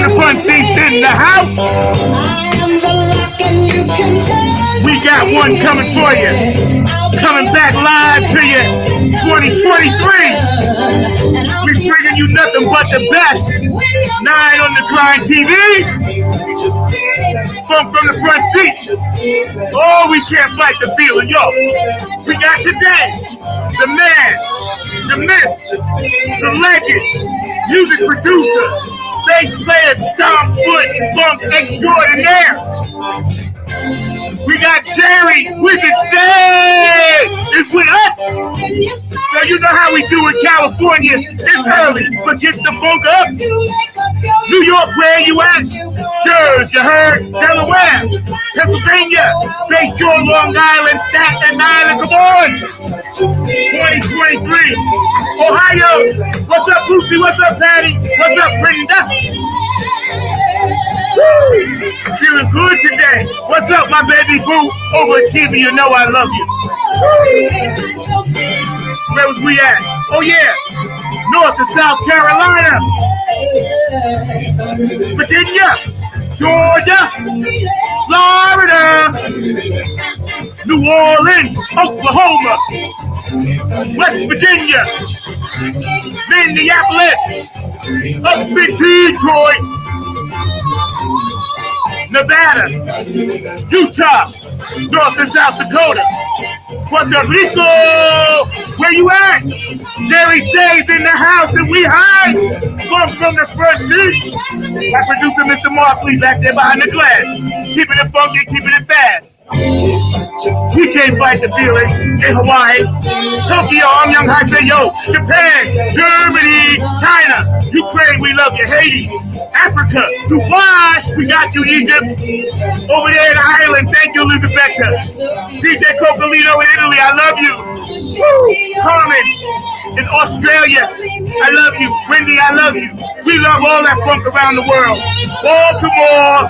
the front seats in the house. We got one coming for you. Coming back live to you 2023. We're bringing you nothing but the best. 9 on the Grind TV. From the front seat. Oh, we can't fight the feeling. Yo, we got today the man, the myth, the legend, music producer, bass player, stomp foot, funk extraordinaire. We got Jerry Wyzard is with us. So you know how we do in California. It's early, but get the funk up. New York, where you at? Jersey, you heard? Delaware, Pennsylvania, St. George, Long Island, Staten Island. Come on. 2023. Ohio. What's up, Lucy? What's up, Patty? What's up, Brenda? Woo! Feeling good today. What's up, my baby boo? Overachiever, you know I love you. Woo! Where was we at? Oh, yeah. North and South Carolina. Virginia. Georgia. Florida. New Orleans. Oklahoma. West Virginia. Minneapolis. Up in Detroit. Nevada, Utah, North and South Dakota, Puerto Rico, where you at? Jerry Say's in the house and we hide from the front seat. My producer, Mr. Markley, back there behind the glass, keeping it funky, keeping it fast. We can't fight the feeling in Hawaii, Tokyo, I'm Young Yo, Japan, Germany, China, Ukraine, we love you, Haiti, Africa, Dubai, we got you, Egypt, over there in Ireland, thank you, Elizabeth, DJ Coccolino in Italy, I love you, woo, Carmen in Australia, I love you, Wendy, I love you, we love all that funk around the world, Baltimore,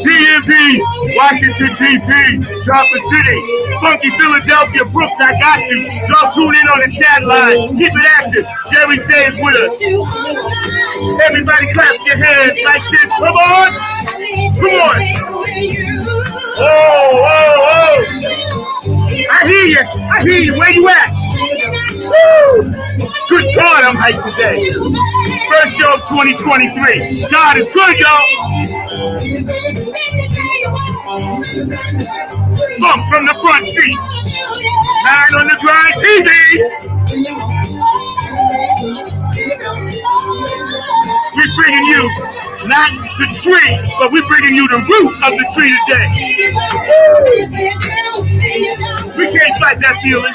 DMV, Washington, D.C., Chocolate City, Funky Philadelphia, Brooks, I got you. Y'all tune in on the chat line. Keep it active. Jerry Say's with us. Everybody clap your hands like this. Come on. Come on. Oh, oh, oh. I hear you. I hear you. Where you at? Woo! Good God, I'm hyped today. First show of 2023. God is good, y'all. Bump from the front seat. 9 on the Grind TV. We're bringing you not the tree, but we're bringing you the root of the tree today. We can't fight that feeling.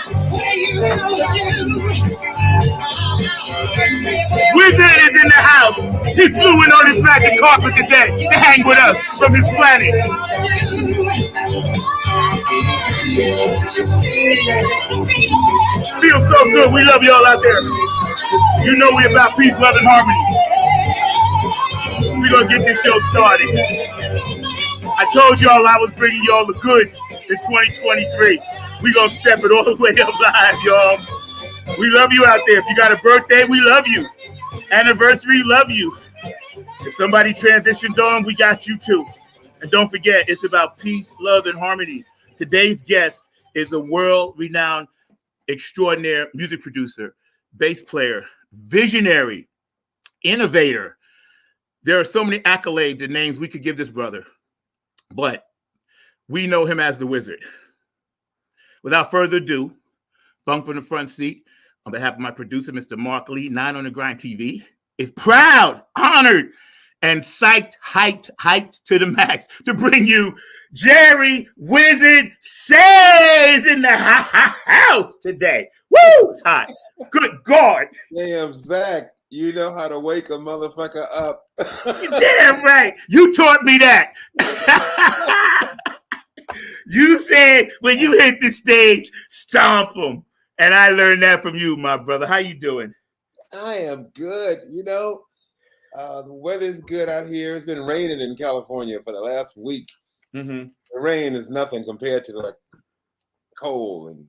Wyzard is in the house. He flew in on his magic carpet today to hang with us from his planet. Feels so good. We love y'all out there. You know we about peace, love, and harmony. We're going to get this show started. I told y'all I was bringing y'all the goods in 2023. We're going to step it all the way up live, y'all. We love you out there. If you got a birthday, we love you. Anniversary, love you. If somebody transitioned on, we got you too. And don't forget, it's about peace, love, and harmony. Today's guest is a world-renowned, extraordinary music producer, bass player, visionary, innovator. There are so many accolades and names we could give this brother, but we know him as the Wyzard. Without further ado, Funk from the front seat, on behalf of my producer, Mr. Mark Lee, 9 on the Grind TV, is proud, honored, and hyped to the max to bring you Jerry Wyzard Says in the house today. Woo! It's hot. Good God. Damn, Zach, you know how to wake a motherfucker up. Damn right. You taught me that. You said when you hit the stage, stomp them. And I learned that from you, my brother. How you doing? I am good. You know, the weather's good out here. It's been raining in California for the last week. Mm-hmm. The rain is nothing compared to like cold and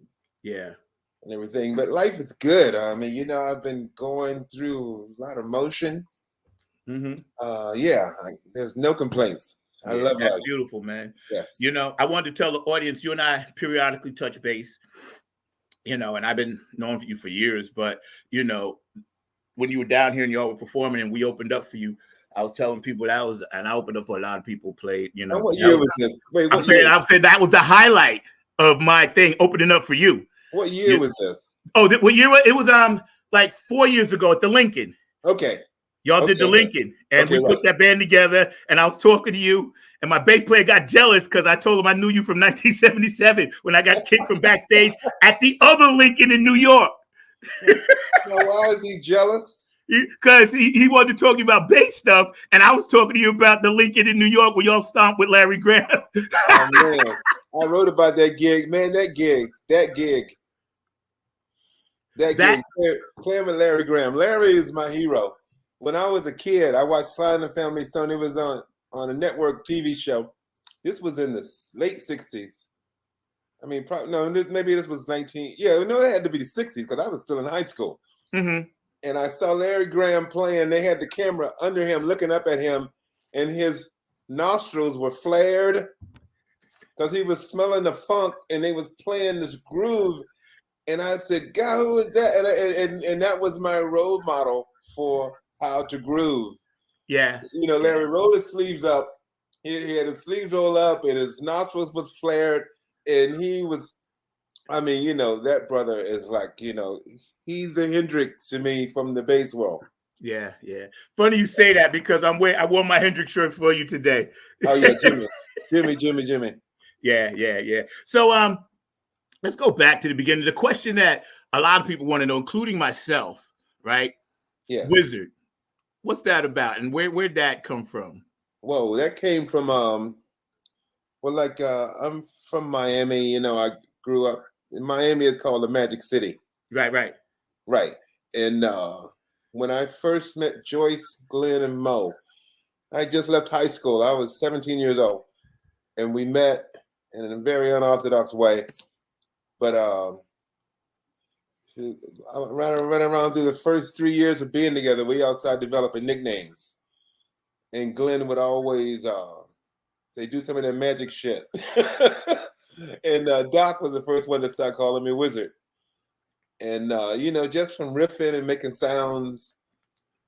everything. But life is good. I mean, you know, I've been going through a lot of motion. There's no complaints. I love that's life. beautiful, man. Yes. You know, I wanted to tell the audience, you and I periodically touch base, you know, and I've been knowing you for years, but, you know, when you were down here and y'all were performing and we opened up for you, I was telling people and I opened up for a lot of people played, you And know. what year was this? Wait, I'm saying that was the highlight of my thing, opening up for you. What year was this? Oh, what year? It was like 4 years ago at the Lincoln. Okay. Y'all did the Lincoln, and we put that band together. And I was talking to you, and my bass player got jealous because I told him I knew you from 1977 when I got kicked from backstage at the other Lincoln in New York. Now, why is he jealous? Because he wanted to talk to you about bass stuff, and I was talking to you about the Lincoln in New York where y'all stomped with Larry Graham. Oh, man. I wrote about that gig. Man, that gig. Playing with Larry Graham. Larry is my hero. When I was a kid, I watched Sly and the Family Stone. It was on a network TV show. This was in the late 60s. I mean, maybe this was 19. Yeah, no, it had to be the 60s because I was still in high school. Mm-hmm. And I saw Larry Graham playing. They had the camera under him, looking up at him, and his nostrils were flared because he was smelling the funk, and they was playing this groove. And I said, God, who is that? And that was my role model for how to groove. Yeah. You know, Larry rolled his sleeves up. He had his sleeves rolled up, and his nostrils was flared. And he was, I mean, you know, that brother is like, you know, he's the Hendrix to me from the bass world. Yeah. Funny you say that because I wore my Hendrix shirt for you today. Oh yeah, Jimmy. Yeah. So let's go back to the beginning. The question that a lot of people want to know, including myself, right? Yeah. Wyzard. What's that about, and where'd that come from? Whoa, that came from I'm from Miami. You know, I grew up in Miami. It's called the Magic City. Right. And when I first met Joyce, Glenn, and Mo, I just left high school. I was 17 years old, and we met in a very unorthodox way. But right around through the first 3 years of being together, we all started developing nicknames. And Glenn would always say, do some of that magic shit. And Doc was the first one to start calling me Wyzard. And, you know, just from riffing and making sounds.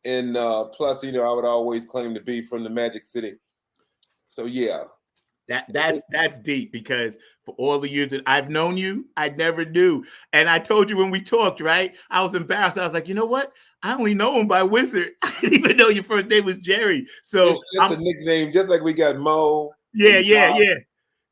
And plus, you know, I would always claim to be from the Magic City. So, yeah. That's deep because for all the years that I've known you, I never knew. And I told you when we talked, right? I was embarrassed. I was like, you know what? I only know him by Wyzard. I didn't even know your first name was Jerry. So that's a nickname, just like we got Mo. Yeah.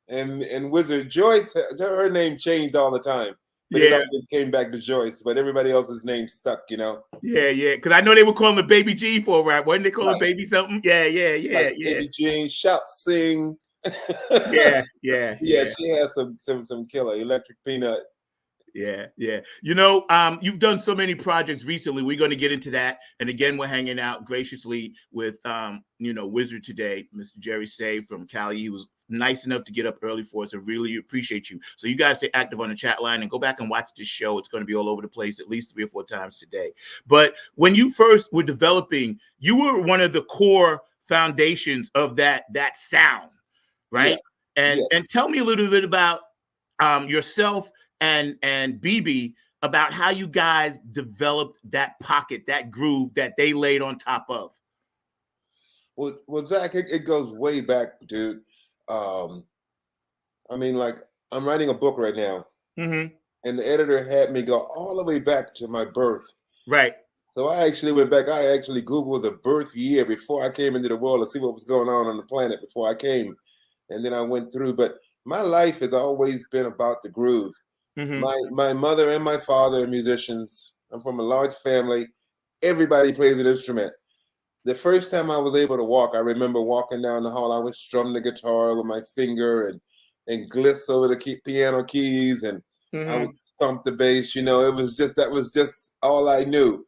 And Wyzard. Joyce, her name changed all the time. But it always came back to Joyce. But everybody else's name stuck, you know? Yeah. Because I know they were calling the Baby G for a rap. Wasn't they calling Baby something? Yeah. Like Baby Jean, Shout, Sing. Yeah. She has some killer Electric Peanut. Yeah. You know, you've done so many projects recently. We're going to get into that. And again, we're hanging out graciously with, you know, Wyzard today, Mr. Jerry Say from Cali. He was nice enough to get up early for us. I really appreciate you. So you guys stay active on the chat line and go back and watch this show. It's going to be all over the place at least 3 or 4 times today. But when you first were developing, you were one of the core foundations of that sound. Right. Yeah. And tell me a little bit about yourself and BB about how you guys developed that pocket, that groove that they laid on top of. Well, Zach, it goes way back, dude. I mean, like, I'm writing a book right now, and the editor had me go all the way back to my birth. Right. So I actually went back. I actually Googled the birth year before I came into the world to see what was going on the planet before I came. And then I went through. But my life has always been about the groove. My mother and my father are musicians. I'm from a large family. Everybody plays an instrument. The first time I was able to walk, I remember walking down the hall. I would strum the guitar with my finger and gliss over the piano keys, and I would thump the bass. You know, that was just all I knew.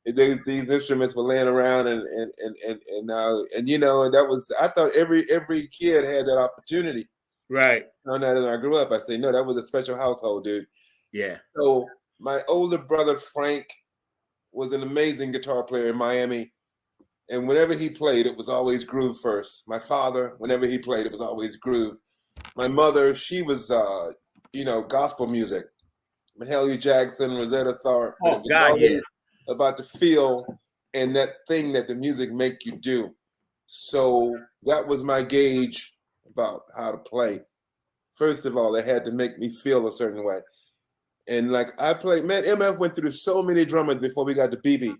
These instruments were laying around, and you know, and that was, I thought every kid had that opportunity. Right. Now that I grew up, I say, no, that was a special household, dude. Yeah. So my older brother Frank was an amazing guitar player in Miami. And whenever he played, it was always groove first. My father, whenever he played, it was always groove. My mother, she was, gospel music. Mahalia Jackson, Rosetta Tharpe, but it Oh was God, yeah. always about the feel and that thing that the music make you do. So that was my gauge about how to play. First of all, they had to make me feel a certain way. And like I played, man, MF went through so many drummers before we got to BB.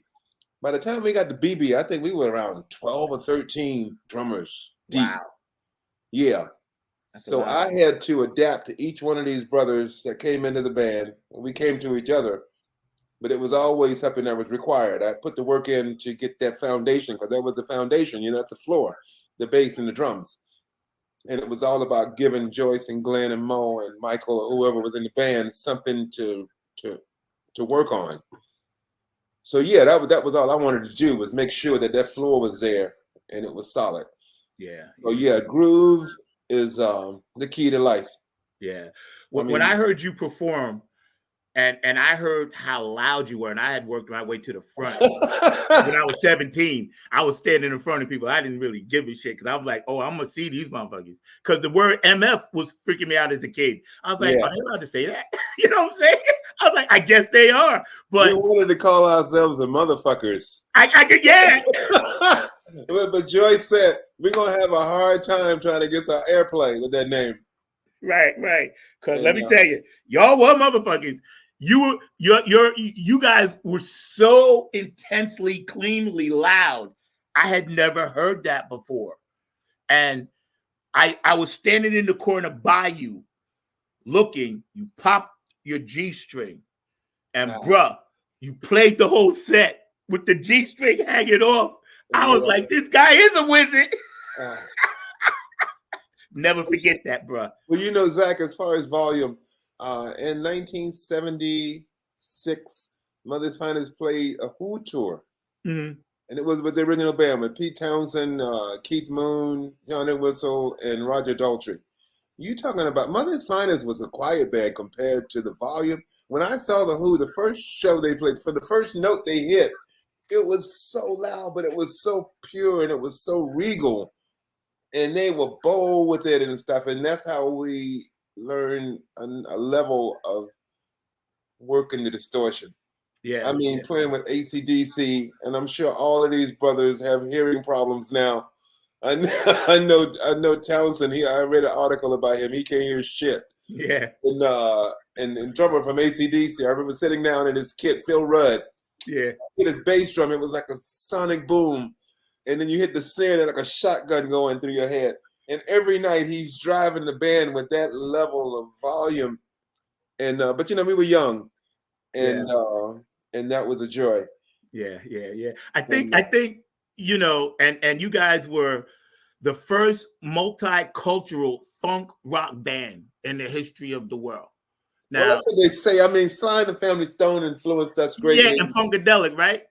By the time we got to BB, I think we were around 12 or 13 drummers deep. Wow. Yeah. That's So I had to adapt to each one of these brothers that came into the band. We came to each other, but it was always something that was required. I put the work in to get that foundation because that was the foundation, that's the floor, the bass and the drums. And it was all about giving Joyce and Glenn and Mo and Michael or whoever was in the band something to work on. So yeah, that was all I wanted to do was make sure that that floor was there and it was solid. Yeah. So yeah, groove is the key to life. Yeah. When I heard you perform, and I heard how loud you were, and I had worked my way to the front. When I was 17, I was standing in front of people. I didn't really give a shit because I was like, oh, I'm going to see these motherfuckers. Because the word MF was freaking me out as a kid. I was like, are they allowed to say that? You know what I'm saying? I was like, I guess they are. But we wanted to call ourselves the motherfuckers. I could, yeah. But Joyce said, we're going to have a hard time trying to get our airplay with that name. Right. Because let me tell you, y'all were motherfuckers. You guys were so intensely, cleanly loud. I had never heard that before. And I was standing in the corner by you, looking, you popped your G string. And bruh, you played the whole set with the G string hanging off. I was like, this guy is a wizard. Never forget that, bruh. Well, Zach, as far as volume, in 1976, Mother's Finest played a Who tour. Mm-hmm. And it was with the original band with Pete Townsend, Keith Moon, Johnny Whistle, and Roger Daltrey. You talking about Mother's Finest was a quiet band compared to the volume. When I saw the Who, the first show they played, for the first note they hit, it was so loud, but it was so pure and it was so regal. And they were bold with it and stuff. And that's how we learned a level of working the distortion. Yeah. Playing with AC/DC, and I'm sure all of these brothers have hearing problems now. I know Townsend. I read an article about him. He can't hear shit. Yeah. And drummer from AC/DC. I remember sitting down at his kit, Phil Rudd. Yeah. Hit his bass drum. It was like a sonic boom, and then you hit the snare, and like a shotgun going through your head. And every night he's driving the band with that level of volume. And but we were young, and that was a joy. Yeah. I think and you guys were the first multicultural funk rock band in the history of the world. Now, that's what they say. Sly and the Family Stone influenced us greatly. Yeah, and Funkadelic, right?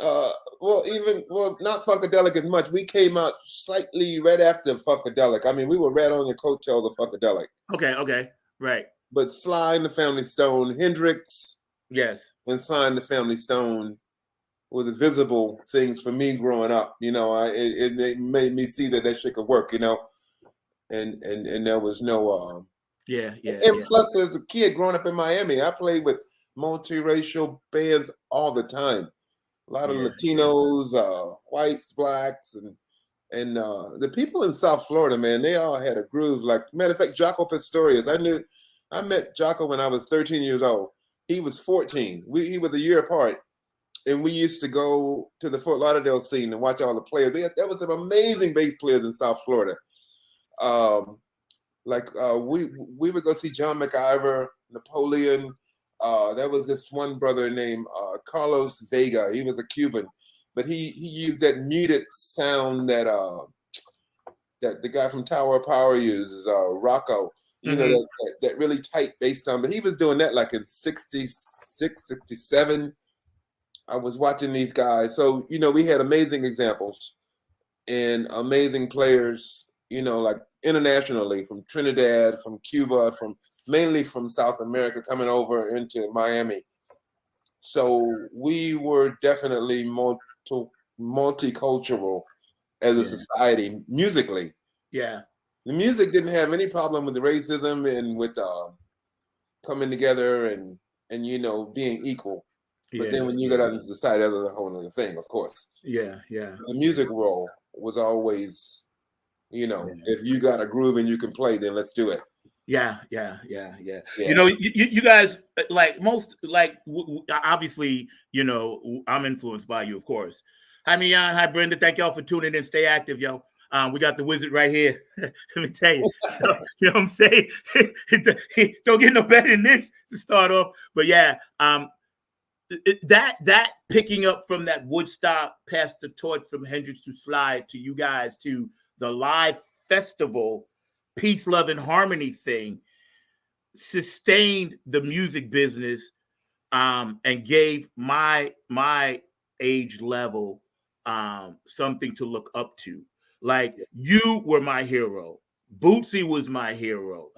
Not Funkadelic as much. We came out slightly right after Funkadelic. We were right on the coattail of Funkadelic. Okay, right. But Sly and the Family Stone, Hendrix, yes, and Sly and the Family Stone were the visible things for me growing up. It made me see that shit could work. And there was no. And plus, as a kid growing up in Miami, I played with multiracial bands all the time. A lot of Latinos, whites, blacks, and the people in South Florida, man, they all had a groove. Like, matter of fact, Jaco Pastorius. I met Jaco when I was 13 years old. He was 14. He was a year apart. And we used to go to the Fort Lauderdale scene and watch all the players. There was some amazing bass players in South Florida. We would go see John McIver, Napoleon. There was this one brother named Carlos Vega. He was a Cuban, but he used that muted sound that the guy from Tower of Power uses, Rocco. That really tight bass sound. But he was doing that like in 66, 67. I was watching these guys. So, we had amazing examples and amazing players, like internationally from Trinidad, from Cuba, mainly from South America coming over into Miami. So we were definitely multicultural as a society musically. Yeah. The music didn't have any problem with the racism and with coming together and being equal. But then when you got out into society, that was a whole other thing, of course. Yeah, yeah. The music role was always, if you got a groove and you can play, then let's do it. Yeah. You guys, obviously, I'm influenced by you, of course. Hi, Mian. Hi, Brenda. Thank y'all for tuning in. Stay active, yo. We got the Wyzard right here. Let me tell you. So, you know what I'm saying? Don't get no better than this to start off. But yeah, that picking up from that Woodstock, passed the torch from Hendrix to Slide to you guys to the live festival, peace, love, and harmony thing, sustained the music business, and gave my age level something to look up to. Like, you were my hero. Bootsy was my hero.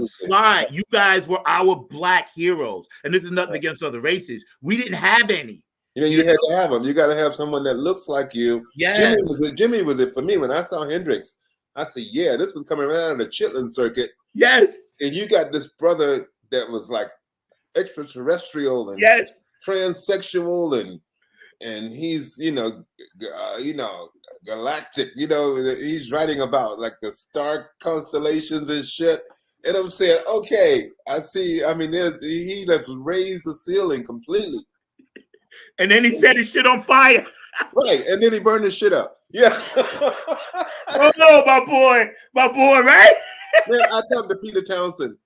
Slide, you guys were our black heroes. And this is nothing against other races. We didn't have any. You had to have them. You got to have someone that looks like you. Yes. Jimmy was it for me. When I saw Hendrix, I said, yeah, this was coming around the Chitlin circuit. Yes. And you got this brother that was like extraterrestrial and transsexual and he's galactic. He's writing about like the star constellations and shit. And I'm saying, okay, I see. I mean, he just raised the ceiling completely. And then he set his shit on fire. Right, and then he burned his shit up. Yeah. Oh no, my boy, right? Man, I talked to Peter Townsend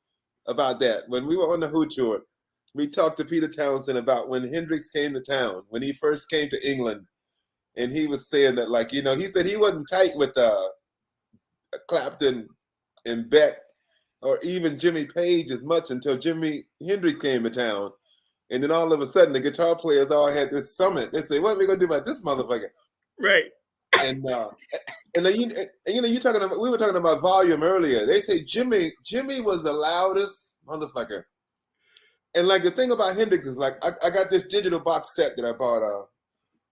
about that when we were on the Who tour. We talked to Peter Townsend about when Hendrix came to town, when he first came to England, and he was saying that, like, he said he wasn't tight with Clapton and Beck or even Jimmy Page as much until Jimi Hendrix came to town. And then all of a sudden, the guitar players all had this summit. They say, "What are we gonna do about this motherfucker?" Right. And then you talking about, we were talking about volume earlier. They say Jimmy was the loudest motherfucker. And like the thing about Hendrix is like I got this digital box set that I bought.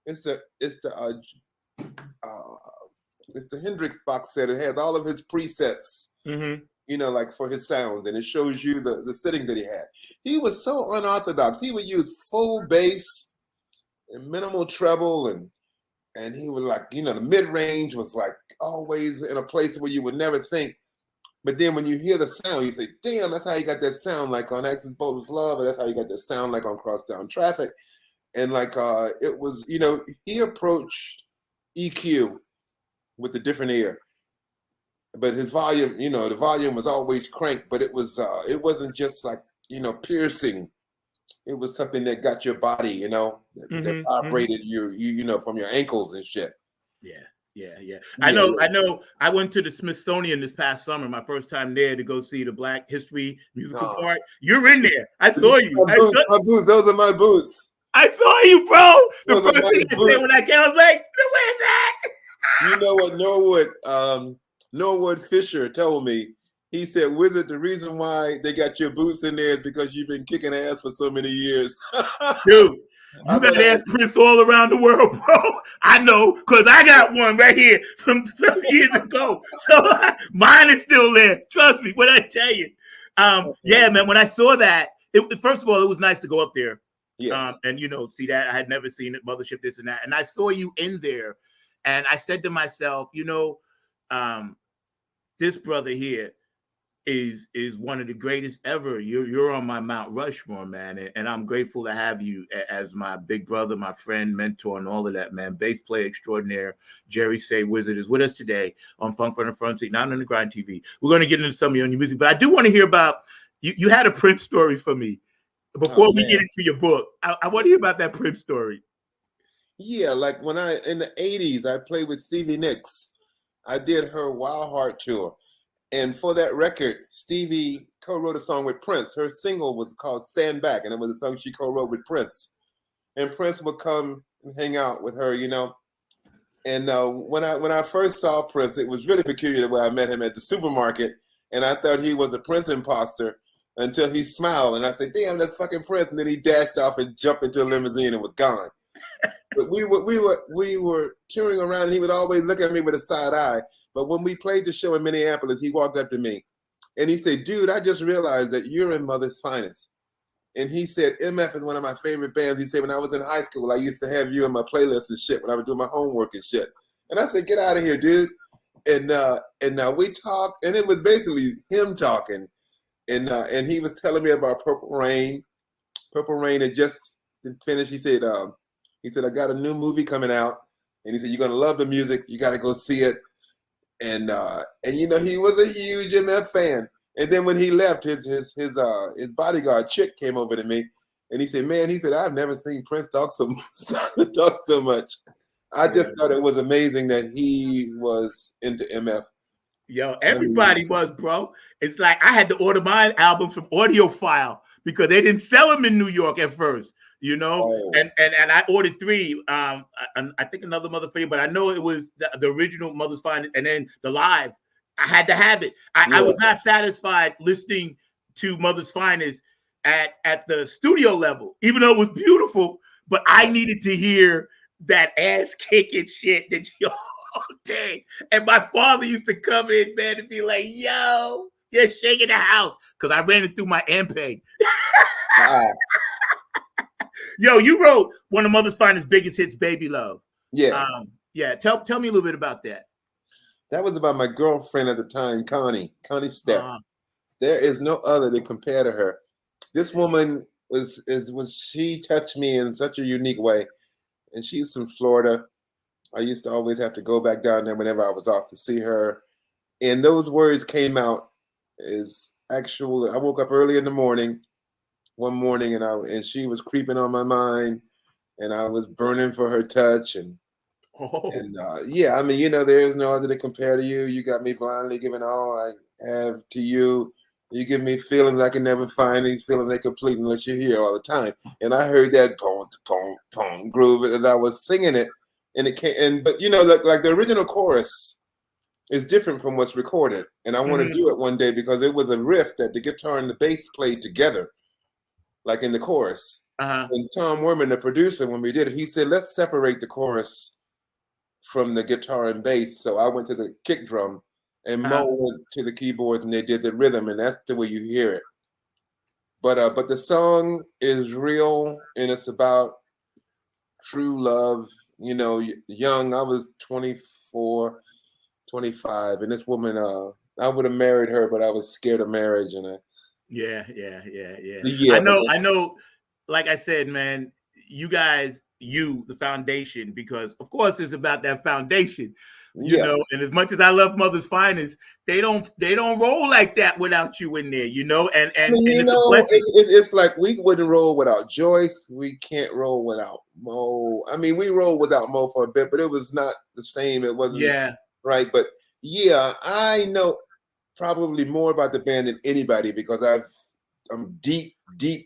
It's the Hendrix box set. It has all of his presets. Mm-hmm. Like for his sounds, and it shows you the setting that he had. He was so unorthodox. He would use full bass and minimal treble, and he would like, the mid-range was like always in a place where you would never think. But then when you hear the sound, you say, damn, that's how you got that sound like on Access Bold's Love, or that's how you got that sound like on Crosstown Traffic. And like it was, he approached EQ with a different ear. But his volume, the volume was always cranked, but it wasn't just like, piercing. It was something that got your body, that vibrated you from your ankles and shit. Yeah. I know. I went to the Smithsonian this past summer, my first time there, to go see the Black History musical part. You're in there. I saw you. My boots. Those are my boots. I saw you, bro. The first thing I said when I came, I was like, where's that? You know what Norwood Fisher told me? He said, Wyzard, the reason why they got your boots in there is because you've been kicking ass for so many years. Dude, you got ass prints all around the world, bro. I know, because I got one right here from years ago. So mine is still there. Trust me when I tell you. Yeah, man, when I saw that, first of all, it was nice to go up there. Yes. And, see that. I had never seen it, Mothership, this and that. And I saw you in there. And I said to myself, this brother here is one of the greatest ever. You're on my Mount Rushmore, man, and I'm grateful to have you as my big brother, my friend, mentor, and all of that, man. Bass player extraordinaire Jerry Say Wyzard is with us today on Funk from the Front Seat, not on the Grind TV. We're going to get into some of your new music, but I do want to hear about you. Had a Prince story for me before we get into your book. I want to hear about that Prince story. Yeah, like when in the 80s, I played with Stevie Nicks. I did her Wild Heart tour. And for that record, Stevie co-wrote a song with Prince. Her single was called Stand Back, and it was a song she co-wrote with Prince. And Prince would come and hang out with her, And when I first saw Prince, it was really peculiar the way I met him at the supermarket. And I thought he was a Prince imposter until he smiled. And I said, damn, that's fucking Prince. And then he dashed off and jumped into a limousine and was gone. But we were touring around, and he would always look at me with a side eye. But when we played the show in Minneapolis, he walked up to me and he said, "Dude, I just realized that you're in Mother's Finest." And he said, "MF is one of my favorite bands." He said, "When I was in high school, I used to have you in my playlist and shit when I was doing my homework and shit." And I said, "Get out of here, dude." And we talked, and it was basically him talking. And he was telling me about Purple Rain. Purple Rain had just finished. He said, "I got a new movie coming out." And he said, "You're gonna love the music. You got to go see it." And he was a huge MF fan. And then when he left, his bodyguard chick came over to me, and he said, "Man," he said, "I've never seen Prince talk so much." I just thought it was amazing that he was into MF. Yo, everybody was, bro. It's like I had to order my albums from AudioFile because they didn't sell them in New York at first, Oh. And I ordered 3. I think Another Mother for You, but I know it was the original Mother's Finest, and then the live. I had to have it. I was not satisfied listening to Mother's Finest at the studio level, even though it was beautiful. But I needed to hear that ass kicking shit that y'all did. And my father used to come in, man, and be like, "Yo, you're shaking the house," because I ran it through my MPEG. Yo, you wrote one of Mother's Finest biggest hits, "Baby Love." Yeah. Tell me a little bit about that. That was about my girlfriend at the time, Connie Stepp. There is no other to compare to her. This woman she touched me in such a unique way. And she's from Florida. I used to always have to go back down there whenever I was off to see her. And those words came out as actual. I woke up early in the morning, one morning, and she was creeping on my mind, and I was burning for her touch. There is no other to compare to you. You got me blindly giving all I have to you. You give me feelings I can never find. These feelings ain't complete unless you're here all the time. And I heard that pong, pong, pong groove as I was singing it. And it came, but like the original chorus is different from what's recorded. And I want to do it one day because it was a riff that the guitar and the bass played together, like in the chorus. And Tom Werman, the producer, when we did it, he said, "Let's separate the chorus from the guitar and bass." So I went to the kick drum, and Mo went to the keyboard, and they did the rhythm, and that's the way you hear it. But the song is real, and it's about true love. Young, I was 24, 25, and this woman, I would have married her, but I was scared of marriage, and Yeah. I know. Like I said, man, you guys, the foundation, because of course it's about that foundation. And as much as I love Mother's Finest, they don't roll like that without you in there, and it's a blessing. It's like we wouldn't roll without Joyce. We can't roll without Mo. I mean, we rolled without Mo for a bit, but it was not the same. It wasn't right. But I know probably more about the band than anybody because I'm deep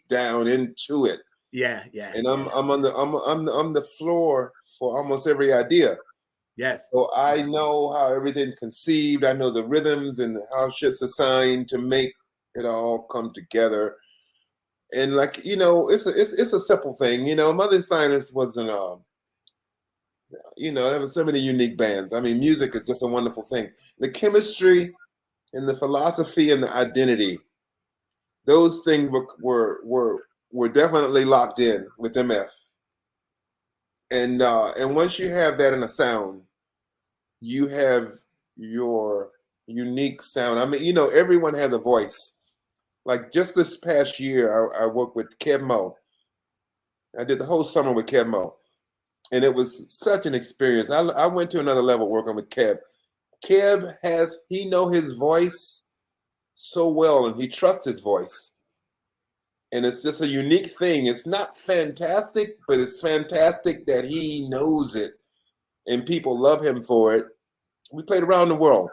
down into it. Yeah. And I'm on the floor for almost every idea. Yes. So I know how everything's conceived. I know the rhythms and how shit's assigned to make it all come together. And it's a simple thing. Mother's Finest wasn't there were so many unique bands. I mean, music is just a wonderful thing. The chemistry and the philosophy and the identity, those things were definitely locked in with MF. And once you have that in a sound, you have your unique sound. I mean, everyone has a voice. Like just this past year, I worked with Kev Mo. I did the whole summer with Kev Mo. And it was such an experience. I went to another level working with Kev. Kev he know his voice so well, and he trusts his voice. And it's just a unique thing. It's not fantastic, but it's fantastic that he knows it. And people love him for it. We played around the world.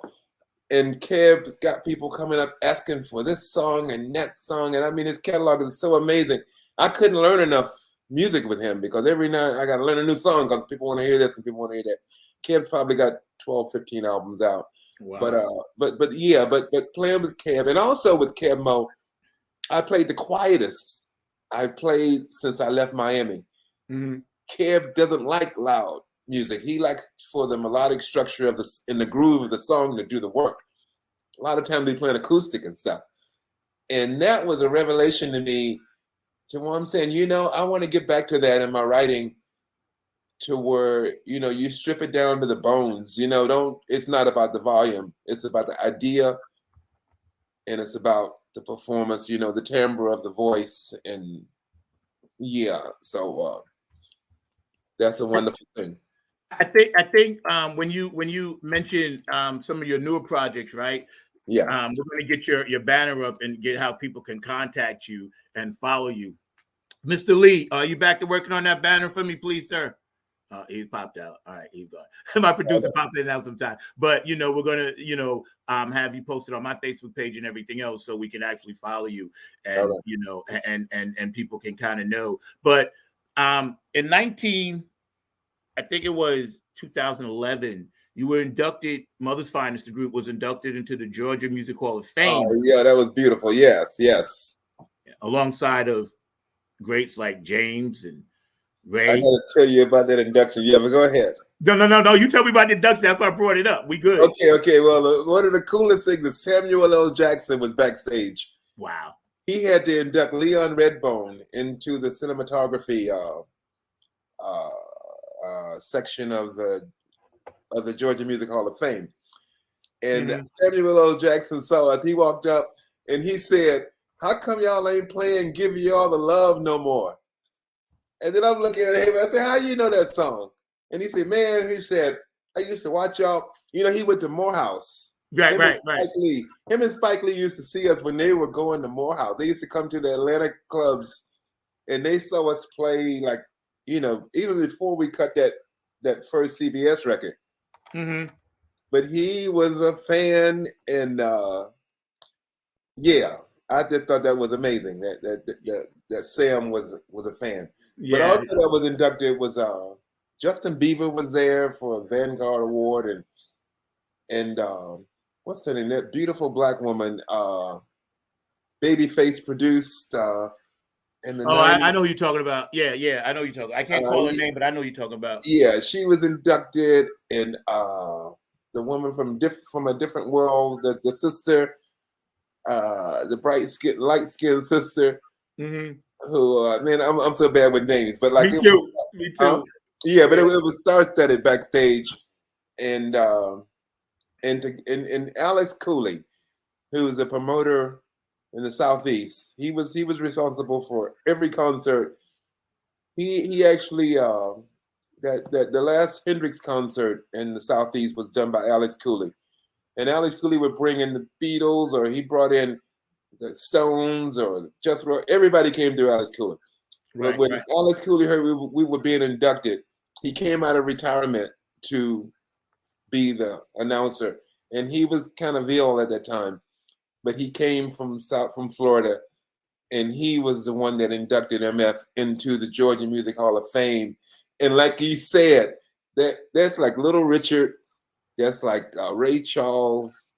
And Kev's got people coming up asking for this song and that song. And I mean, his catalog is so amazing. I couldn't learn enough music with him because every night I got to learn a new song because people want to hear this and people want to hear that. Kev's probably got 12, 15 albums out. Wow. But playing with Kev and also with Kev Mo, I played the quietest I played since I left Miami. Mm-hmm. Kev doesn't like loud music. He likes for the melodic structure of in the groove of the song to do the work. A lot of times they play an acoustic and stuff. And that was a revelation to me, to where I'm saying, I want to get back to that in my writing, to where, you strip it down to the bones. It's not about the volume. It's about the idea, and it's about the performance, the timbre of the voice. And so that's a wonderful thing. I think when you mentioned some of your newer projects, right? Yeah. We're going to get your banner up and get how people can contact you and follow you. Mr. Lee, are you back to working on that banner for me, please, sir? He popped out. All right, he's gone. My producer pops in and out sometime. But we're gonna have you posted on my Facebook page and everything else, so we can actually follow you, and and people can kind of know. But in I think it was 2011, you were inducted. Mother's Finest, the group, was inducted into the Georgia Music Hall of Fame. Oh yeah, that was beautiful. Yes. Alongside of greats like James and Ray. I gotta tell you about that induction. Yeah, but go ahead. No. You tell me about the induction. That's why I brought it up. We good. Okay. Well, one of the coolest things is Samuel L. Jackson was backstage. Wow. He had to induct Leon Redbone into the cinematography section of the Georgia Music Hall of Fame. And Samuel L. Jackson saw us. He walked up and he said, "How come y'all ain't playing Give You All the Love no more?" And then I'm looking at him. I said, "How you know that song?" And he said, "Man," he said, "I used to watch y'all." He went to Morehouse. Right. Him and Spike Lee used to see us when they were going to Morehouse. They used to come to the Atlanta clubs, and they saw us play, like, even before we cut that first CBS record. Mm-hmm. But he was a fan, and I just thought that was amazing. That Sam was a fan. Yeah. But also that was inducted was Justin Bieber was there for a Vanguard Award, and what's her name? That beautiful black woman, Babyface produced. I know who you're talking about. Yeah, I know you're talking. I can't call her name, but I know you're talking about. Yeah, she was inducted, and the woman from a different world, the sister, the light skinned sister. Mm-hmm. Who man, I'm so bad with names, but like me too. Yeah, but it was star-studded backstage, and Alex Cooley, who was a promoter in the Southeast, he was responsible for every concert. He actually the last Hendrix concert in the Southeast was done by Alex Cooley, and Alex Cooley would bring in the Beatles, or he brought in the Stones, or just everybody came through Alex Cooley. Right, but when Alex Cooley heard we were being inducted, he came out of retirement to be the announcer, and he was kind of ill at that time, but he came from Florida, and he was the one that inducted MF into the Georgia Music Hall of Fame. And like you said, that's like Little Richard, that's like Ray Charles,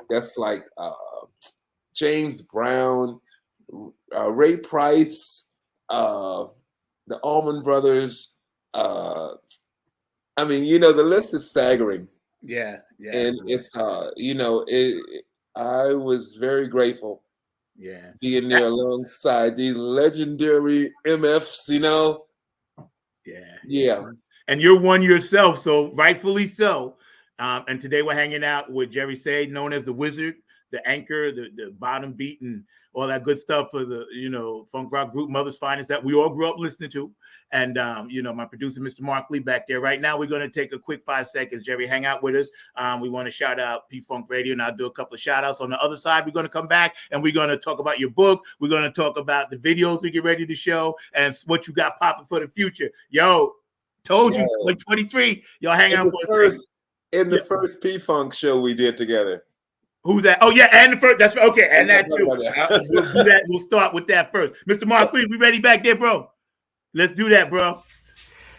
that's like James Brown, Ray Price, the Allman Brothers. I mean, the list is staggering. Yeah. And it's I was very grateful. Yeah. Being there alongside these legendary MFs, Yeah. And you're one yourself, so rightfully so. And today we're hanging out with Jerry Say, known as the Wyzard, the anchor, the bottom beat, and all that good stuff for the funk rock group Mother's Finest that we all grew up listening to. And my producer, Mr. Mark Lee, back there. Right now, we're going to take a quick 5 seconds. Jerry, hang out with us. We want to shout out P-Funk Radio, and I'll do a couple of shout outs. On the other side, we're going to come back and we're going to talk about your book. We're going to talk about the videos we get ready to show and what you got popping for the future. Yo, told you, 2023. Y'all hang out for us. In the first P-Funk show we did together. Who's that? Oh, yeah, and the first. That's okay, and that too. We'll do that. We'll start with that first. Mr. Mark Lee, we ready back there, bro? Let's do that, bro.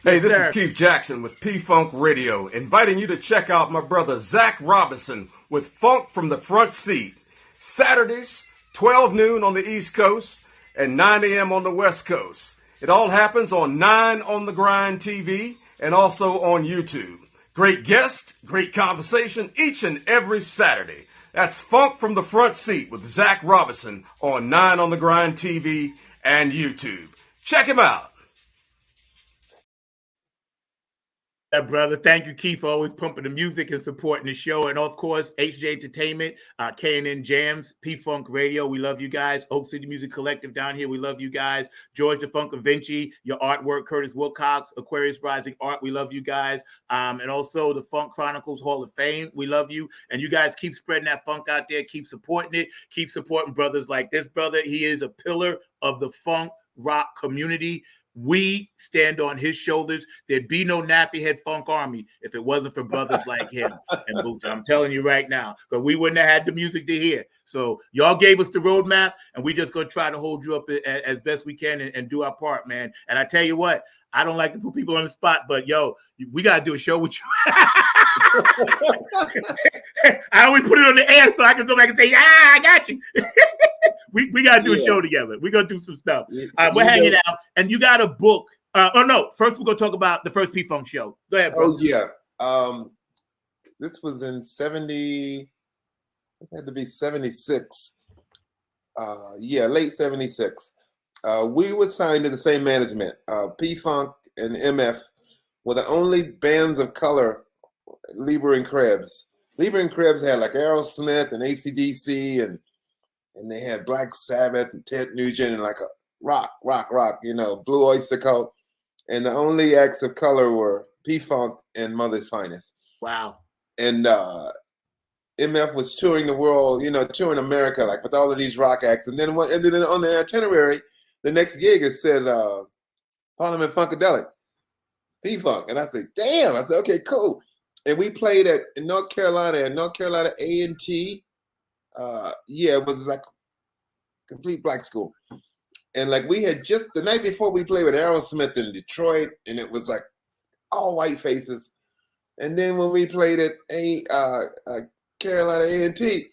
Hey, this is Keith Jackson with P-Funk Radio, inviting you to check out my brother Zach Robinson with Funk from the Front Seat. Saturdays, 12 noon on the East Coast and 9 a.m. on the West Coast. It all happens on 9 on the Grind TV and also on YouTube. Great guests, great conversation each and every Saturday. That's Funk from the Front Seat with Zach Robinson on 9 on the Grind TV and YouTube. Check him out. Brother. Thank you, Keith, for always pumping the music and supporting the show. And of course, HJ Entertainment, K&N Jams, P-Funk Radio. We love you guys. Oak City Music Collective down here. We love you guys. George the Funk Vinci, your artwork, Curtis Wilcox, Aquarius Rising Art. We love you guys. And also the Funk Chronicles Hall of Fame. We love you. And you guys keep spreading that funk out there. Keep supporting it. Keep supporting brothers like this brother. He is a pillar of the funk rock community. We stand on his shoulders. There'd be no nappy head funk army if it wasn't for brothers like him and Boots. I'm telling you right now, because we wouldn't have had the music to hear. So y'all gave us the roadmap, and we just gonna try to hold you up as best we can and do our part, man. And I tell you what, I don't like to put people on the spot, but yo, we gotta do a show with you. I always put it on the air so I can go back and say, I got you. we got to do a show together. We're going to do some stuff. We're hanging out. And you got a book. First we're going to talk about the first P-Funk show. Go ahead, bro. Oh, yeah. This was in 70. It had to be 76. Late 76. We were signed to the same management. P-Funk and MF were the only bands of color, Lieber and Krebs. Lieber and Krebs had like Aerosmith and AC/DC and they had Black Sabbath and Ted Nugent and like a rock, Blue Oyster Cult. And the only acts of color were P-Funk and Mother's Finest. Wow. And MF was touring the world, touring America, like with all of these rock acts. And then on the itinerary, the next gig, it said Parliament Funkadelic, P-Funk. And I said, damn. I said, okay, cool. And we played in North Carolina A&T. It was like complete black school. And like we had just the night before we played with Aerosmith in Detroit, and it was like all white faces. And then when we played at Carolina A&T,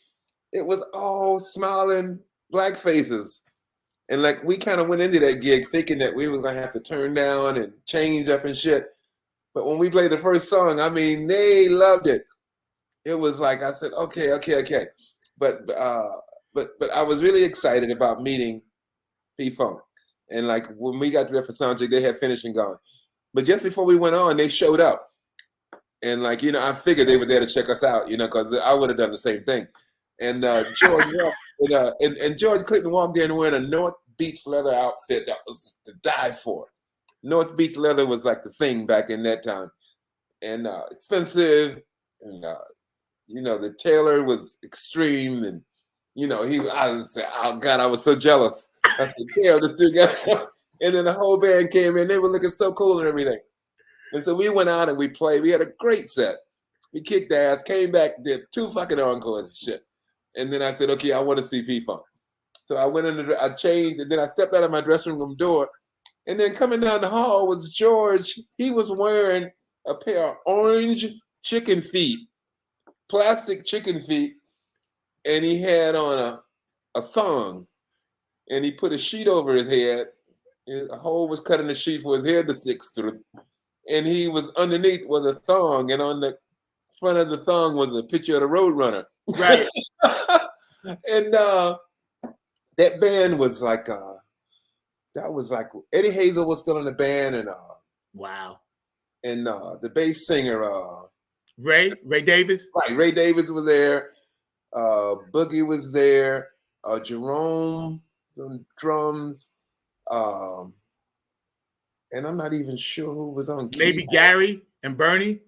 it was all smiling black faces. And like we kind of went into that gig thinking that we were gonna have to turn down and change up and shit. But when we played the first song, I mean, they loved it. It was like I said, okay. But I was really excited about meeting P-Funk. And like when we got there for soundcheck, they had finished and gone. But just before we went on, they showed up. And like, I figured they were there to check us out, because I would have done the same thing. And George Clinton walked in wearing a North Beach leather outfit that was to die for. North Beach leather was like the thing back in that time, and expensive, and the tailor was extreme, and I was saying, oh God, I was so jealous. I said, damn, this dude got. And then the whole band came in; they were looking so cool and everything. And so we went out and we played. We had a great set. We kicked ass, came back, did 2 fucking encores and shit. And then I said, okay, I want to see P-Funk. So I went in, I changed, and then I stepped out of my dressing room door. And then coming down the hall was George. He was wearing a pair of orange chicken feet, plastic chicken feet, and he had on a thong. And he put a sheet over his head. A hole was cut in the sheet for his head to stick through. And he was underneath with a thong, and on the front of the thong was a picture of the Roadrunner. Right. And that band was like, that was like Eddie Hazel was still in the band, and wow. And the bass singer, Ray Davis. Right, Ray Davis was there. Boogie was there. Jerome on drums. And I'm not even sure who was on keyboard. Maybe Gary and Bernie.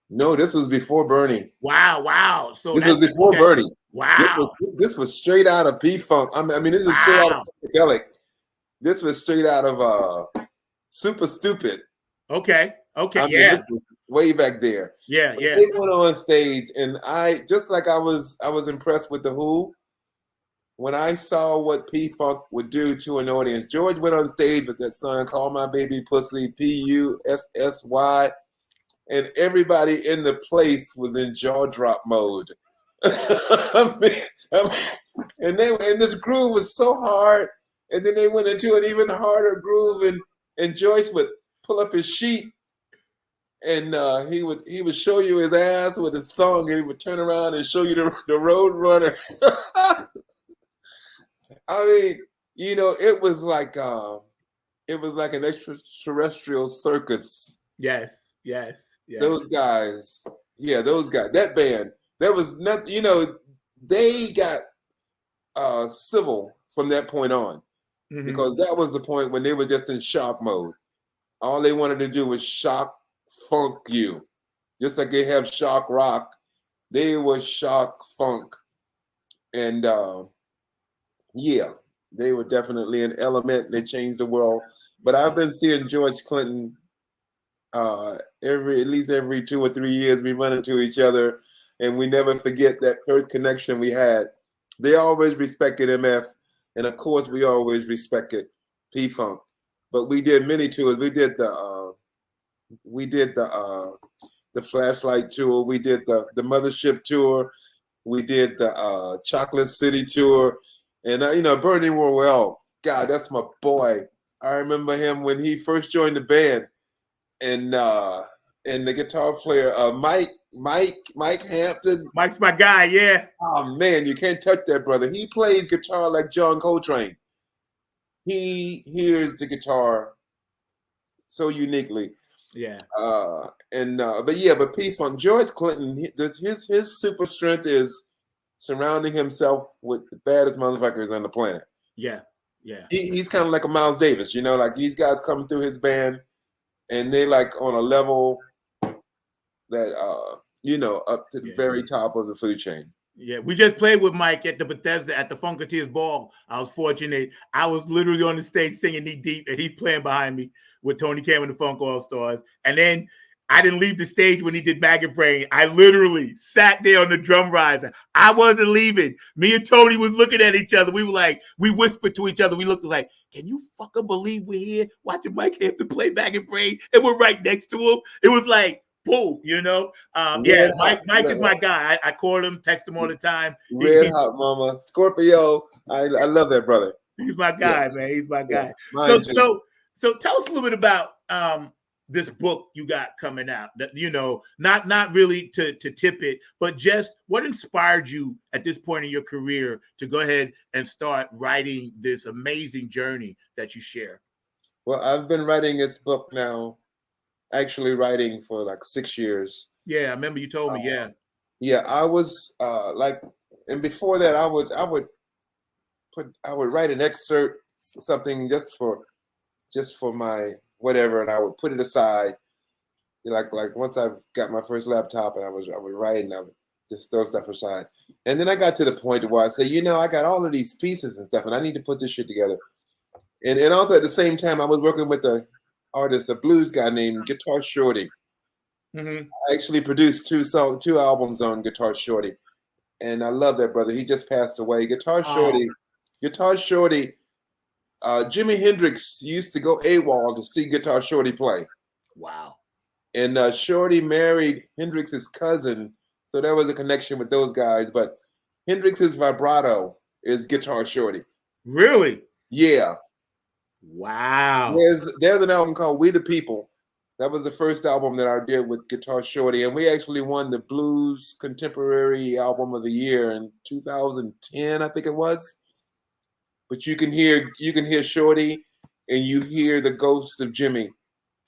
No, this was before Bernie. Wow. So this was before Bernie. Wow. This was straight out of P-Funk. I mean, this is straight out of Funkadelic. This was straight out of Super Stupid. Okay. I mean, way back there. Yeah. They went on stage, and I was impressed with the Who. When I saw what P-Funk would do to an audience, George went on stage with that song, Call My Baby Pussy, Pussy, and everybody in the place was in jaw drop mode. And this groove was so hard, And then they went into an even harder groove, and Joyce would pull up his sheet, and he would show you his ass with his song, and he would turn around and show you the Road Runner. I mean, it was like an extraterrestrial circus. Yes. Those guys, that band, there was nothing. They got civil from that point on, because that was the point when they were just in shock mode. All they wanted to do was shock funk you, just like they have shock rock. They were shock funk, and they were definitely an element. They changed the world. But I've been seeing George Clinton at least every 2 or 3 years. We run into each other, and we never forget that first connection we had. They always respected MF, and of course we always respected P-Funk. But we did many tours. We did the Flashlight tour. We did the Mothership tour. We did the Chocolate City tour. And Bernie Worrell, God, that's my boy. I remember him when he first joined the band, and the guitar player Mike Hampton. Mike's my guy, yeah. Oh man, you can't touch that brother. He plays guitar like John Coltrane. He hears the guitar so uniquely. Yeah. But P-Funk, George Clinton, his super strength is surrounding himself with the baddest motherfuckers on the planet. Yeah. He's kind of like a Miles Davis, like these guys coming through his band, and they like on a level that up to the very top of the food chain. Yeah, we just played with Mike at the Bethesda at the Funketeers Ball. I was fortunate. I was literally on the stage singing Knee Deep, and he's playing behind me with Tony Cameron and the Funk All Stars. And then I didn't leave the stage when he did Maggot Brain. I literally sat there on the drum riser. I wasn't leaving. Me and Tony was looking at each other. We were like, we whispered to each other. We looked like, can you fucking believe we're here watching Mike Hampton play Maggot Brain? And we're right next to him. It was like, boom, Mike is my guy. I call him, text him all the time. Red Hot Mama, Scorpio. I love that brother. He's my guy, man. He's my guy. Yeah, so tell us a little bit about this book you got coming out. That not really to tip it, but just what inspired you at this point in your career to go ahead and start writing this amazing journey that you share. Well, I've been writing this book now. Actually writing for like 6 years. Yeah, I remember you told me. Yeah, I was and before that, I would write an excerpt, something just for my whatever, and I would put it aside. Like once I got my first laptop, and I would write, and I would just throw stuff aside. And then I got to the point where I said, I got all of these pieces and stuff, and I need to put this shit together. And also at the same time, I was working with a blues guy named Guitar Shorty. I actually produced two albums on Guitar Shorty, and I love that brother. He just passed away. Guitar Shorty. Jimi Hendrix used to go AWOL to see Guitar Shorty play. Wow. And Shorty married Hendrix's cousin, so there was a connection with those guys. But Hendrix's vibrato is Guitar Shorty. Really? Yeah. Wow. There's an album called We the People. That was the first album that I did with Guitar Shorty, and we actually won the Blues Contemporary Album of the Year in 2010, I think it was. But you can hear Shorty, and you hear the ghost of Jimmy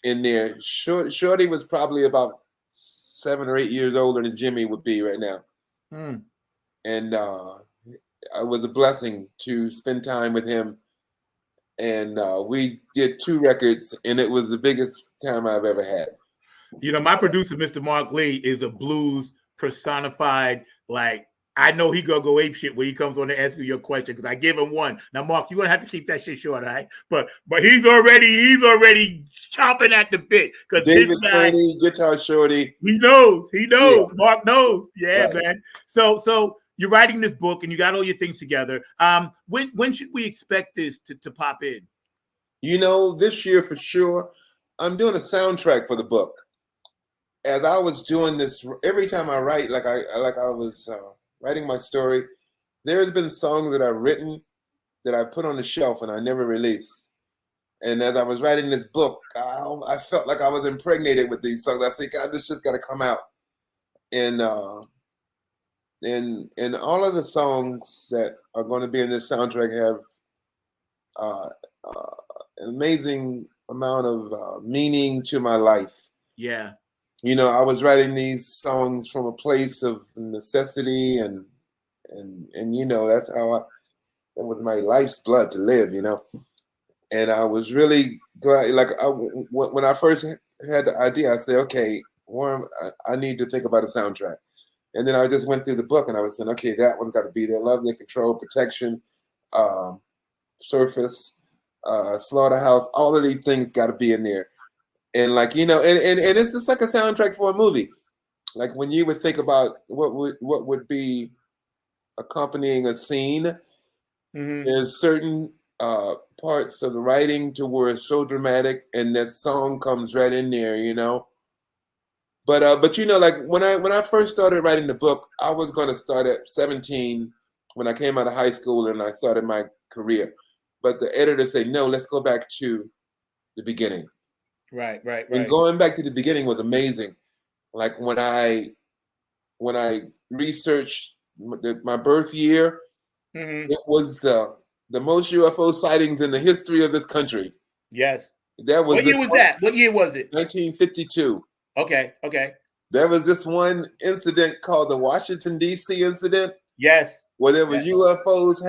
in there. Shorty was probably about 7 or 8 years older than Jimmy would be right now. And it was a blessing to spend time with him. And we did 2 records, and it was the biggest time I've ever had. My producer, Mr. Mark Lee, is a blues personified. Like, I know he gonna go apeshit when he comes on to ask you your question, because I give him one. Now, Mark, you're gonna have to keep that shit short, all right? But he's already chomping at the bit, because David this guy, Guitar Shorty, he knows. Yeah. Mark knows. Yeah, right. Man. So you're writing this book, and you got all your things together. When should we expect this to pop in? This year for sure. I'm doing a soundtrack for the book. As I was doing this, every time I write, I was writing my story, there's been songs that I've written that I put on the shelf and I never released. And as I was writing this book, I felt like I was impregnated with these songs. I said, God, this just got to come out. And all of the songs that are going to be in this soundtrack have an amazing amount of meaning to my life. Yeah. You know, I was writing these songs from a place of necessity and you know, that's how that was my life's blood to live, you know. And I was really glad, like when I first had the idea, I said, okay, Warren, I need to think about a soundtrack. And then I just went through the book and I was saying, okay, that one's got to be there. Love and Control, Protection, Surface, Slaughterhouse, all of these things got to be in there. And like, you know, and it's just like a soundtrack for a movie. Like when you would think about what would be accompanying a scene, there's certain parts of the writing to where it's so dramatic and that song comes right in there, you know. But you know, like when I first started writing the book, I was going to start at 17 when I came out of high school and I started my career. But the editor said, no, let's go back to the beginning. Right. And going back to the beginning was amazing. Like when I researched my birth year, it was the most UFO sightings in the history of this country. Yes. That was what year was that? What year was it? 1952. Okay. There was this one incident called the Washington, D.C. incident. Yes. Where there were UFOs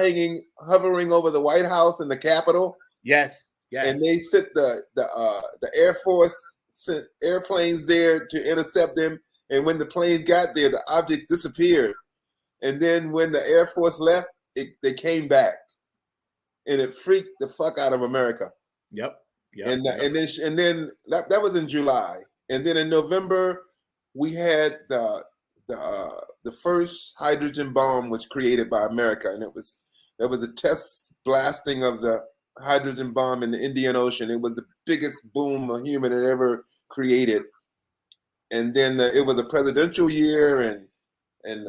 hovering over the White House and the Capitol. Yes. And they sent the Air Force sent airplanes there to intercept them. And when the planes got there, the objects disappeared. And then when the Air Force left, they came back. And it freaked the fuck out of America. Yep. And then that was in July. And then in November, we had the first hydrogen bomb was created by America, and there was a test blasting of the hydrogen bomb in the Indian Ocean. It was the biggest boom a human had ever created. And then it was a presidential year, and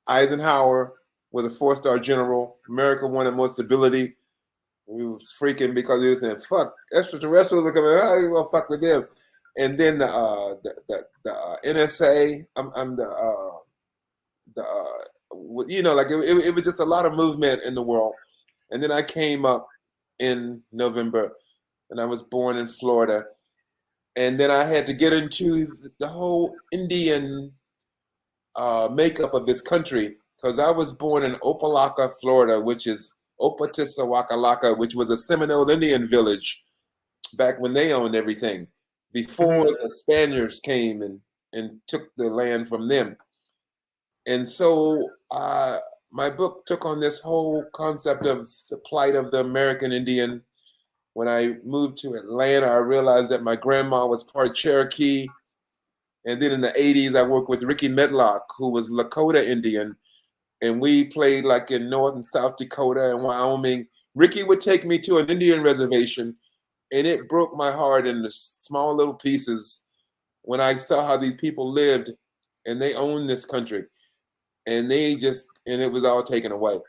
Eisenhower was a 4-star general. America wanted more stability. We was freaking because he was saying, "Fuck, extraterrestrials are coming. How you gonna fuck with them?" And then the NSA, you know, like it was just a lot of movement in the world. And then I came up in November, and I was born in Florida. And then I had to get into the whole Indian makeup of this country because I was born in Opelika, Florida, which is Opatisawakalaka, which was a Seminole Indian village back when they owned everything, before the Spaniards came and took the land from them. And so my book took on this whole concept of the plight of the American Indian. When I moved to Atlanta, I realized that my grandma was part Cherokee. And then in the 80s, I worked with Ricky Medlock, who was Lakota Indian. And we played like in North and South Dakota and Wyoming. Ricky would take me to an Indian reservation, and it broke my heart into small little pieces when I saw how these people lived, and they owned this country, and it was all taken away.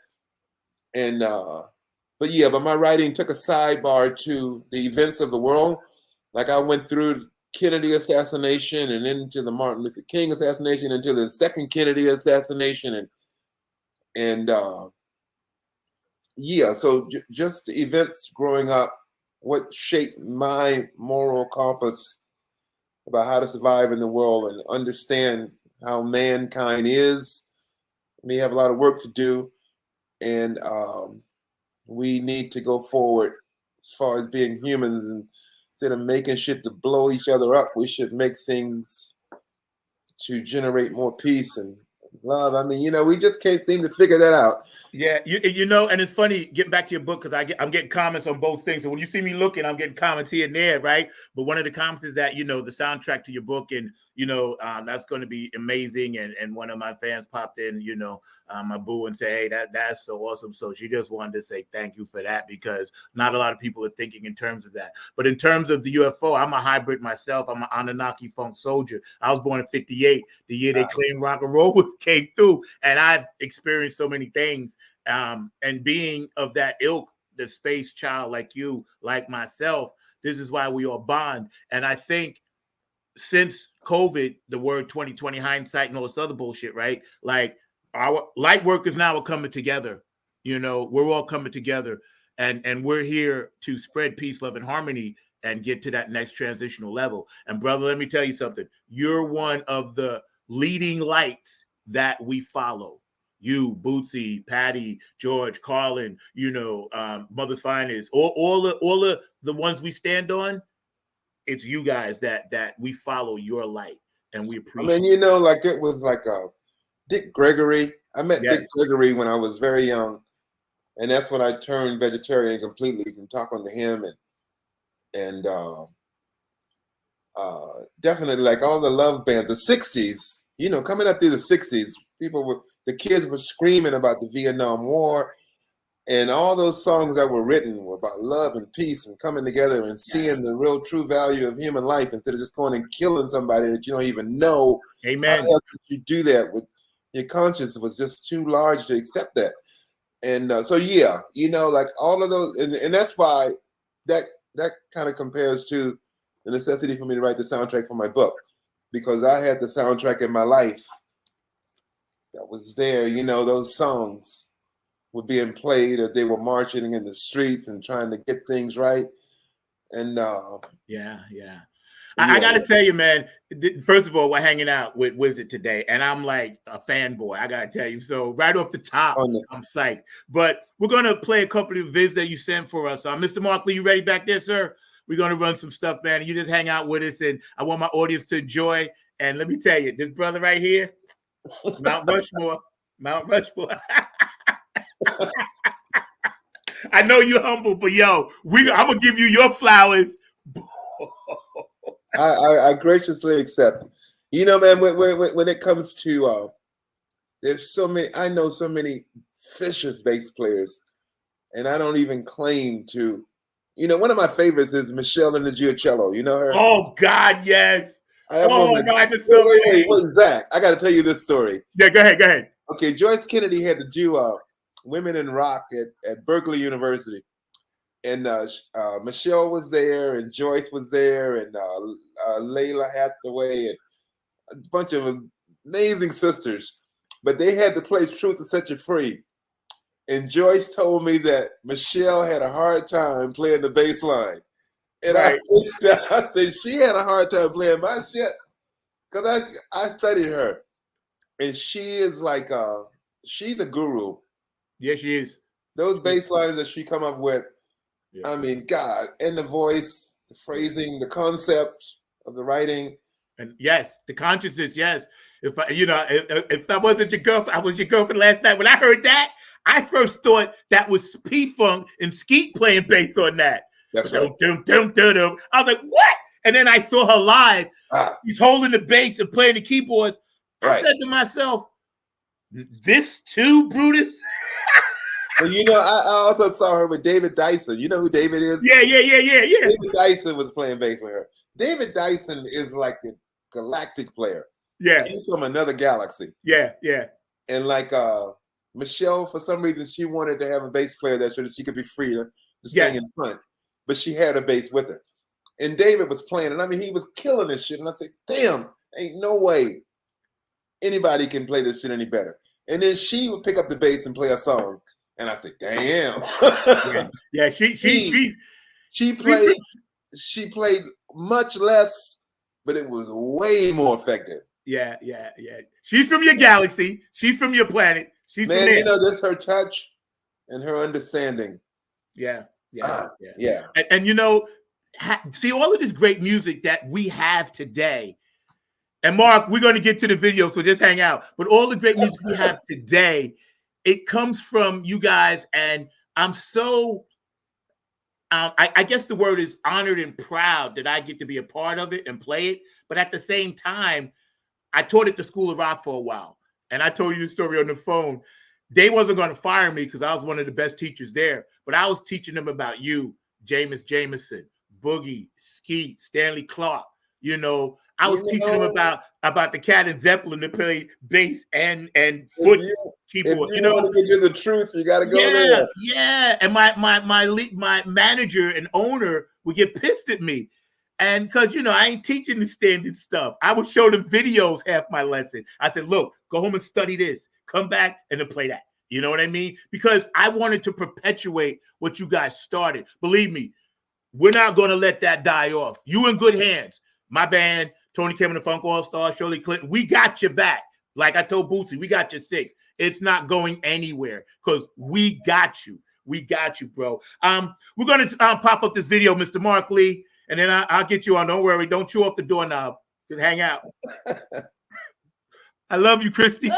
And but my writing took a sidebar to the events of the world. Like I went through Kennedy assassination and into the Martin Luther King assassination, into the second Kennedy assassination, so just the events growing up, what shaped my moral compass about how to survive in the world and understand how mankind is. We have a lot of work to do, and we need to go forward as far as being humans. And instead of making shit to blow each other up, we should make things to generate more peace and love. I mean, you know, we just can't seem to figure that out. Yeah, you know, and it's funny getting back to your book because I'm getting comments on both things. So when you see me looking, I'm getting comments here and there, right? But one of the comments is that, you know, the soundtrack to your book, and you know, that's going to be amazing. And one of my fans popped in, you know, my boo, and say, hey, that's so awesome. So she just wanted to say thank you for that, because not a lot of people are thinking in terms of that. But in terms of the UFO, I'm a hybrid myself. I'm an Anunnaki funk soldier. I was born in '58, the year they claimed rock and roll came through, and I've experienced so many things And being of that ilk, the space child like you, like myself, this is why we all bond. And I think since COVID, the word 2020 hindsight and all this other bullshit, right? Like our light workers now are coming together. You know, we're all coming together, and we're here to spread peace, love, and harmony and get to that next transitional level. And brother, let me tell you something. You're one of the leading lights that we follow. You, Bootsy, Patty, George, Carlin, you know, Mother's Finest, all the ones we stand on. It's you guys that we follow your light, and we appreciate. I mean, you know, like it was like Dick Gregory. I met Yes. Dick Gregory when I was very young, and that's when I turned vegetarian completely from talking to him, and definitely like all the love bands, the '60s. You know, coming up through the '60s, the kids were screaming about the Vietnam War. And all those songs that were written were about love and peace and coming together and seeing the real true value of human life instead of just going and killing somebody that you don't even know. Amen. How else could you do that? With your conscience was just too large to accept that. And so, yeah, you know, like all of those, and that's why that kind of compares to the necessity for me to write the soundtrack for my book, because I had the soundtrack in my life that was there. You know, those songs were being played as they were marching in the streets and trying to get things right. And yeah. I got to tell you, man, first of all, we're hanging out with Wyzard today, and I'm like a fanboy. I got to tell you. So right off the top, I'm psyched. But we're going to play a couple of vids that you sent for us. Mr. Markley, you ready back there, sir? We're going to run some stuff, man. You just hang out with us, and I want my audience to enjoy. And let me tell you, this brother right here, Mount Rushmore. I know you're humble, but yo, I'm gonna give you your flowers. I graciously accept. You know, man, when it comes to there's so many. I know so many vicious bass players, and I don't even claim to. You know, one of my favorites is Michelle and the Giucello. You know her? Oh God, yes. Wait, Zach, I got to tell you this story. Yeah, go ahead. Okay, Joyce Kennedy had to do Women in Rock at Berkeley University. And Michelle was there, and Joyce was there, and Layla Hathaway, and a bunch of amazing sisters. But they had to play Truth to Set You Free. And Joyce told me that Michelle had a hard time playing the bass line. And right. I said she had a hard time playing my shit because I studied her. And she is like, she's a guru. Yeah, she is. Those bass lines that she come up with, I mean, God, and the voice, the phrasing, the concept of the writing. And yes, the consciousness, yes. If I wasn't your girlfriend, I was your girlfriend last night. When I heard that, I first thought that was P-Funk and Skeet playing bass on that. That's right. I was like, what? And then I saw her live. He's holding the bass and playing the keyboards. I said to myself, this too, Brutus? Well, you know, I also saw her with David Dyson. You know who David is? Yeah. David Dyson was playing bass with her. David Dyson is like a galactic player. Yeah. He's from another galaxy. Yeah. And like Michelle, for some reason, she wanted to have a bass player there so that she could be free to sing in front. But she had a bass with her. And David was playing, and I mean, he was killing this shit. And I said, damn, ain't no way anybody can play this shit any better. And then she would pick up the bass and play a song. And I said, damn. Yeah, she played much less, but it was way more effective. Yeah. She's from your galaxy. She's from your planet. She's from there. You know, that's her touch and her understanding. Yeah. And you know, see all of this great music that we have today. And Mark, we're going to get to the video, so just hang out. But all the great music we have today, it comes from you guys, and I'm so, I guess the word is honored and proud that I get to be a part of it and play it. But at the same time, I taught at the School of Rock for a while, and I told you the story on the phone. They wasn't going to fire me because I was one of the best teachers there, but I was teaching them about you, Jameis Jameson, Boogie, Skeet, Stanley Clark. You know, I was teaching them about the Cat and Zeppelin to play bass and foot keyboard. If you want to get the truth, you got to go there. Yeah. And my manager and owner would get pissed at me. And because, I ain't teaching the standard stuff. I would show them videos half my lesson. I said, look, go home and study this. Come back and then play that. You know what I mean? Because I wanted to perpetuate what you guys started. Believe me, we're not going to let that die off. You in good hands. My band, Tony Kim and the Funk All-Stars, Shirley Clinton, we got your back. Like I told Bootsy, we got your 6. It's not going anywhere because we got you. We got you, bro. We're going to pop up this video, Mr. Mark Lee, and then I'll get you on. Don't worry. Don't chew off the doorknob. Just hang out. I love you, Christy.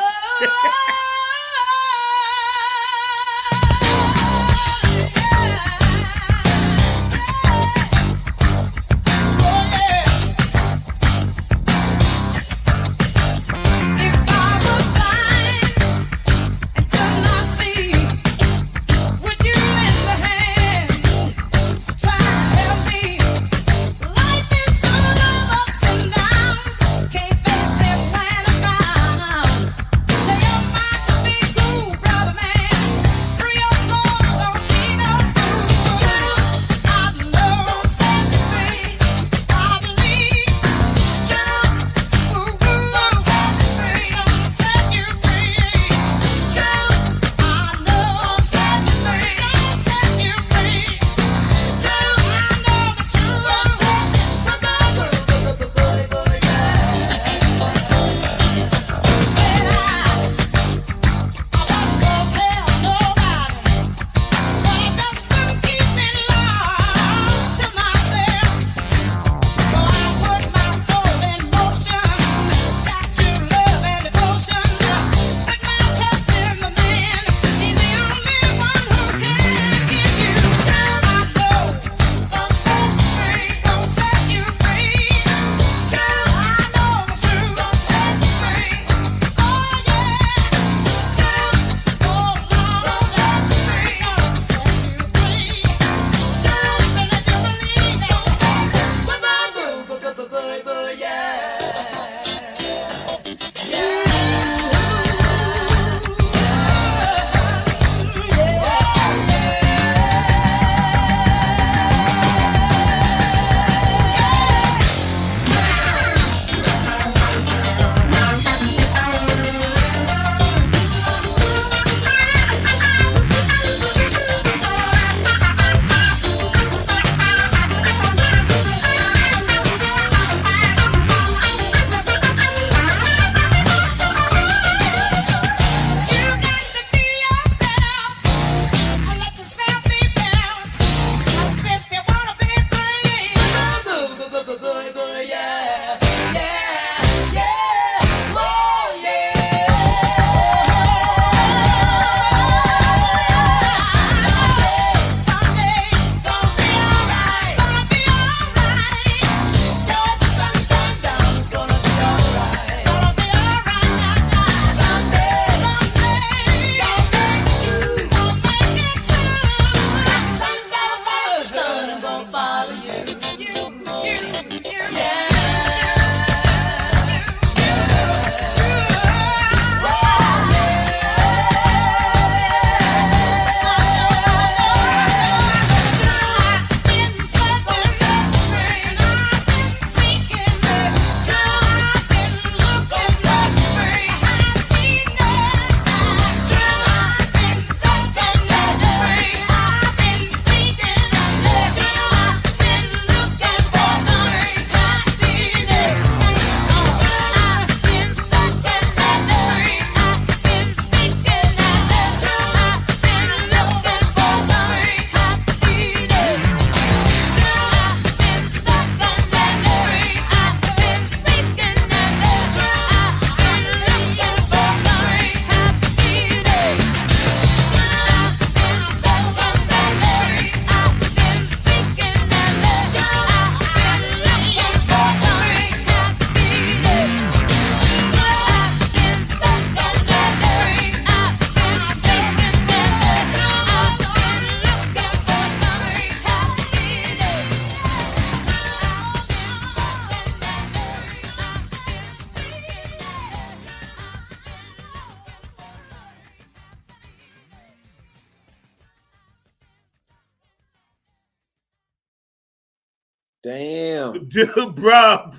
Damn. Dude, bro.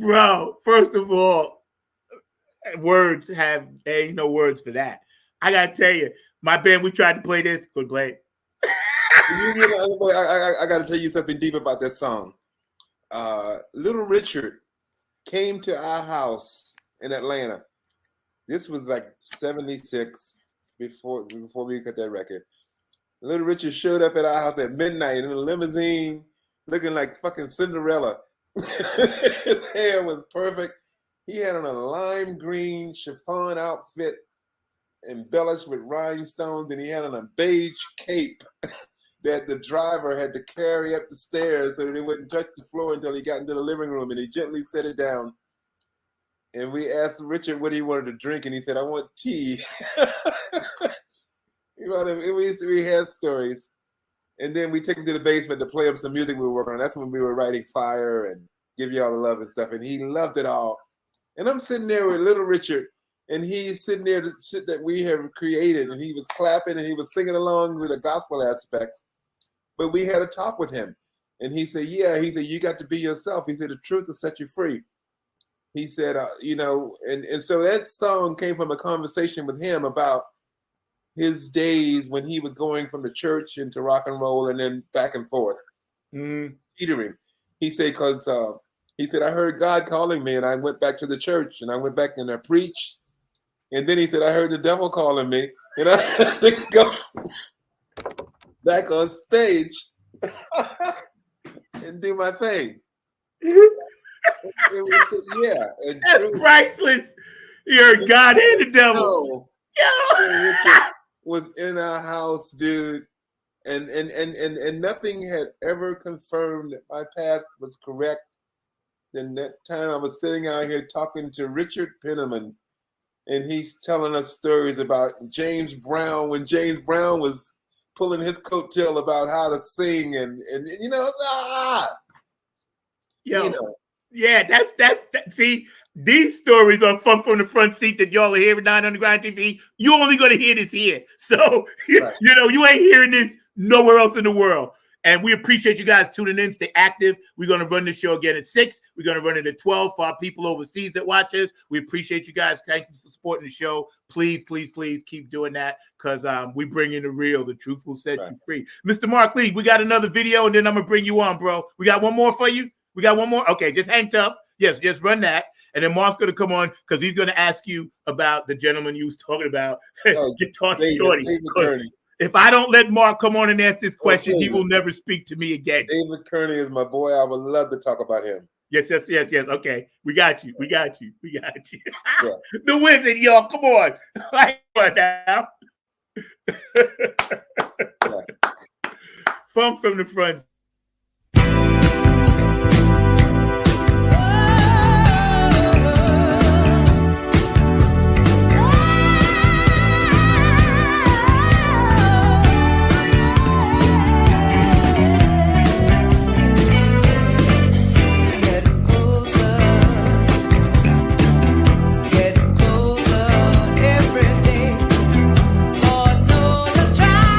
Bro, first of all, there ain't no words for that. I gotta tell you, my band, we tried to play this, couldn't play it. I gotta tell you something deep about that song. Little Richard came to our house in Atlanta. This was like 76 before we got that record. Little Richard showed up at our house at midnight in a limousine looking like fucking Cinderella. His hair was perfect. He had on a lime green chiffon outfit embellished with rhinestones, and he had on a beige cape that the driver had to carry up the stairs so that it wouldn't touch the floor until he got into the living room, and he gently set it down. And we asked Richard what he wanted to drink, and he said, "I want tea." We had stories. And then we took him to the basement to play him some music we were working on. That's when we were writing Fire and Give You All the Love and stuff. And he loved it all. And I'm sitting there with Little Richard, and he's sitting there, the shit that we have created, and he was clapping and he was singing along with the gospel aspects. But we had a talk with him. And he said, you got to be yourself. He said, the truth will set you free. He said, and so that song came from a conversation with him about his days when he was going from the church into rock and roll and then back and forth. Teetering. He said, I heard God calling me, and I went back to the church, and I went back and I preached. And then he said, I heard the devil calling me, and I had to go back on stage and do my thing. And we said, that's priceless. You heard God and the devil. Was in our house, dude, and nothing had ever confirmed that my path was correct. Then that time I was sitting out here talking to Richard Penniman, and he's telling us stories about James Brown when James Brown was pulling his coattail about how to sing, and yeah, that's see. These stories on Funk from the Front Seat that y'all are hearing on Underground TV, you're only going to hear this here. So, right. You ain't hearing this nowhere else in the world. And we appreciate you guys tuning in. Stay active. We're going to run the show again at 6. We're going to run it at 12 for our people overseas that watch us. We appreciate you guys. Thank you for supporting the show. Please, please, please keep doing that, because we bring in the real. The truth will set you free. Mr. Mark Lee, we got another video, and then I'm going to bring you on, bro. We got one more for you? We got one more? Okay, just hang tough. Yes, just run that. And then Mark's going to come on because he's going to ask you about the gentleman you was talking about, Guitar Shorty. If I don't let Mark come on and ask this question, he will never speak to me again. David Kearney is my boy. I would love to talk about him. Yes. Okay, we got you. Yeah. The Wizard, y'all. Come on. Now. Funk from the Front. Lord knows I tried.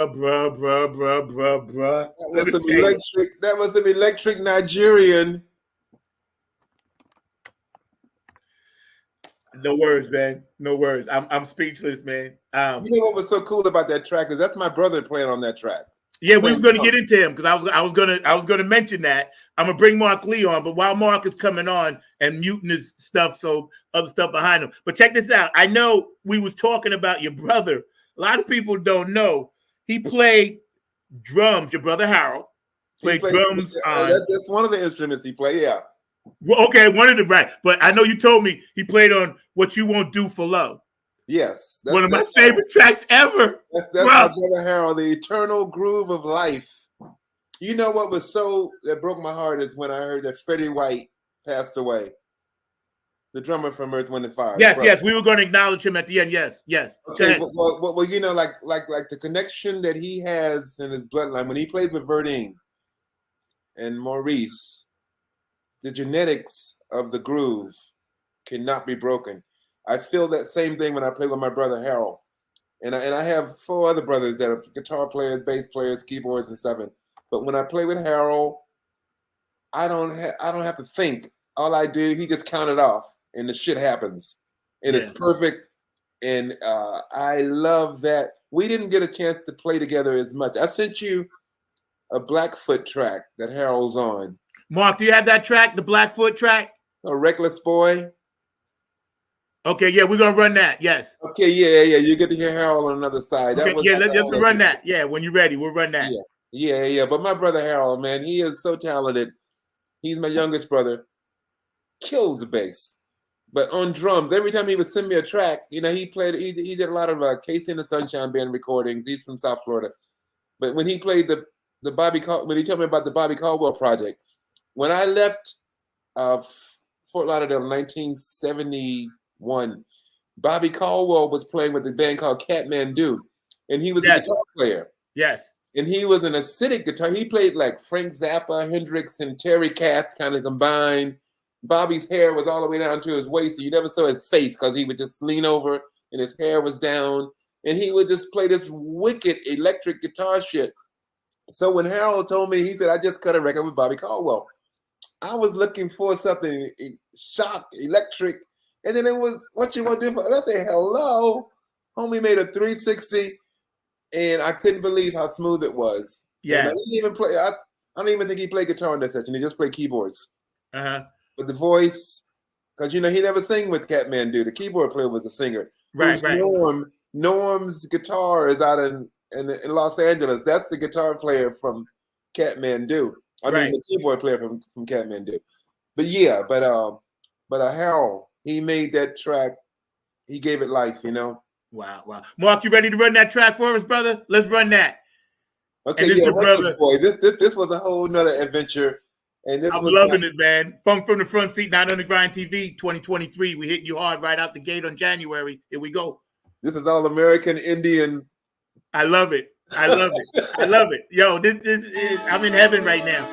Bruh. That was some electric Nigerian. No words, man. No words. I'm speechless, man. You know what was so cool about that track is that's my brother playing on that track. Yeah, we were going to get into him because I was gonna mention that. I'm gonna bring Mark Lee on, but while Mark is coming on and muting his stuff, so other stuff behind him. But check this out. I know we was talking about your brother. A lot of people don't know he played drums. Your brother Harold played drums. That's one of the instruments he played. Yeah. Well, okay, one of the right. But I know you told me he played on "What You Won't Do for Love." Yes, one of my favorite tracks ever. That's my brother Harold, the eternal groove of life. You know what was that broke my heart is when I heard that Freddie White passed away, the drummer from Earth, Wind and Fire. Yes, we were going to acknowledge him at the end. Yes. Okay, well, you know, like the connection that he has in his bloodline when he played with Verdine and Maurice, the genetics of the groove cannot be broken. I feel that same thing when I play with my brother Harold, and I have 4 other brothers that are guitar players, bass players, keyboards, and stuff. But when I play with Harold, I don't have to think. All I do, he just count it off, and the shit happens, and it's perfect. And I love that we didn't get a chance to play together as much. I sent you a Blackfoot track that Harold's on. Mark, do you have that track, the Blackfoot track? A Reckless Boy. Okay, yeah, we're gonna run that. Yes. Okay, yeah. You get to hear Harold on another side. Okay, let's run that. Yeah, when you're ready, we'll run that. Yeah. But my brother Harold, man, he is so talented. He's my youngest brother. Kills the bass, but on drums. Every time he would send me a track, you know, he did a lot of Casey and the Sunshine Band recordings. He's from South Florida, but when he played when he told me about the Bobby Caldwell project, when I left Fort Lauderdale in 1971, Bobby Caldwell was playing with a band called Kathmandu, and he was a guitar player. Yes. And he was an acidic guitar. He played like Frank Zappa, Hendrix, and Terry Kath kind of combined. Bobby's hair was all the way down to his waist, so you never saw his face because he would just lean over and his hair was down. And he would just play this wicked electric guitar shit. So when Harold told me, he said, I just cut a record with Bobby Caldwell. I was looking for something shock, electric. And then it was, what you want to do for? And I said, hello. Homie made a 360. And I couldn't believe how smooth it was. Yeah. He didn't even play. I don't even think he played guitar in that session. He just played keyboards. Uh-huh. But the voice, because, you know, he never sang with Kathmandu. The keyboard player was a singer. Right. Norm's guitar is out in Los Angeles. That's the guitar player from Kathmandu. I mean, the keyboard player from Kathmandu. But yeah, but Harold, he made that track. He gave it life, you know. Wow. Mark, you ready to run that track for us, brother? Let's run that. Okay, yeah, brother. Boy, this was a whole nother adventure. And I'm loving it, man. Funk from the Front Seat, Not on the Grind TV 2023. We hit you hard right out the gate on January. Here we go. This is all American Indian. I love it. Yo, this is, I'm in heaven right now.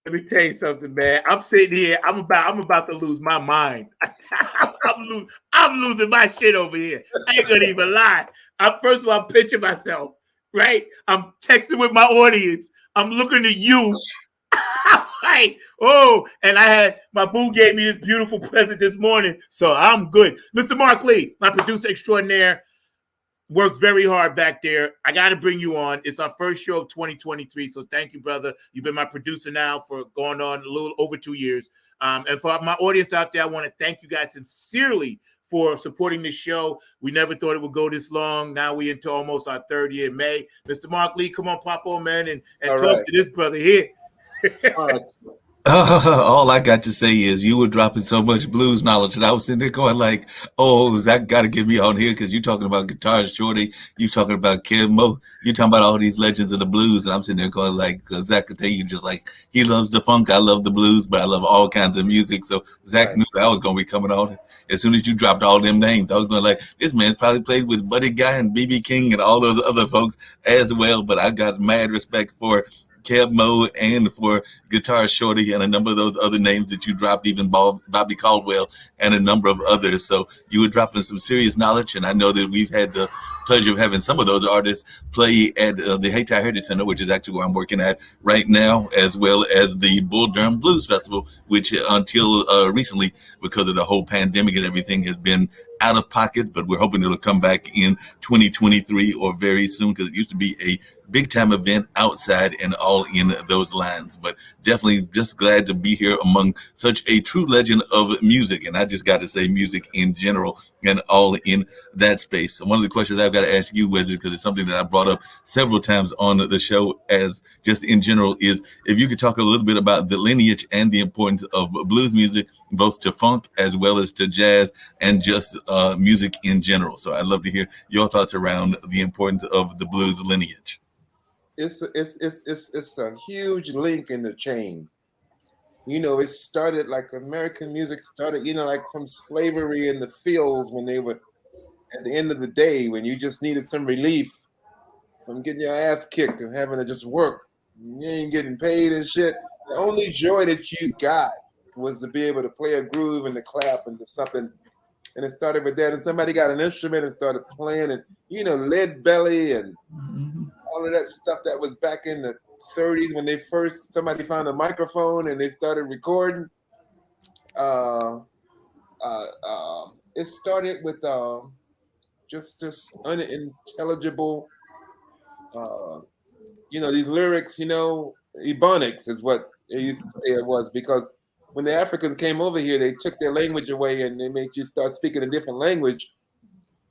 Let me tell you something, man. I'm sitting here. I'm about to lose my mind. I'm losing my shit over here. I ain't gonna even lie. First of all, I'm picturing myself, right? I'm texting with my audience. I'm looking at you. Right. Oh, and my boo gave me this beautiful present this morning, so I'm good. Mr. Mark Lee, my producer extraordinaire, works very hard back there. I got to bring you on. It's our first show of 2023. So thank you, brother. You've been my producer now for going on a little over 2 years. And for my audience out there, I want to thank you guys sincerely for supporting this show. We never thought it would go this long. Now we into almost our third year in May. Mr. Mark Lee, come on, pop on, man, and talk right. to this brother here. All right. All I got to say is you were dropping so much blues knowledge, and I was sitting there going like, "Oh, Zach got to get me on here because you're talking about Guitar Shorty, you talking about Kev Mo, you talking about all these legends of the blues." And I'm sitting there going like, Zach could tell you just like he loves the funk, I love the blues, but I love all kinds of music. So Zach knew that I was going to be coming on. As soon as you dropped all them names, I was going like, this man's probably played with Buddy Guy and BB King and all those other folks as well. But I got mad respect for Kev Mo and for Guitar Shorty and a number of those other names that you dropped, even Bobby Caldwell and a number of others. So you were dropping some serious knowledge, and I know that we've had the pleasure of having some of those artists play at the Hayti Heritage Center, which is actually where I'm working at right now, as well as the Bull Durham Blues Festival, which until recently, because of the whole pandemic and everything, has been out of pocket, but we're hoping it'll come back in 2023 or very soon, because it used to be a big time event outside and all in those lines. But definitely just glad to be here among such a true legend of music. And I just got to say music in general and all in that space. So one of the questions I've got to ask you, Wyzard, because it's something that I brought up several times on the show as just in general, is if you could talk a little bit about the lineage and the importance of blues music, both to funk as well as to jazz and just music in general. So I'd love to hear your thoughts around the importance of the blues lineage. It's a huge link in the chain. You know, it started like American music started, you know, like from slavery in the fields when they were at the end of the day, when you just needed some relief from getting your ass kicked and having to just work. You ain't getting paid and shit. The only joy that you got was to be able to play a groove and to clap and to something. And it started with that. And somebody got an instrument and started playing, and, you know, Lead Belly and all of that stuff that was back in the 30s when somebody found a microphone and they started recording. It started with just this unintelligible, you know, these lyrics, you know, Ebonics is what they used to say it was, because when the Africans came over here, they took their language away and they made you start speaking a different language.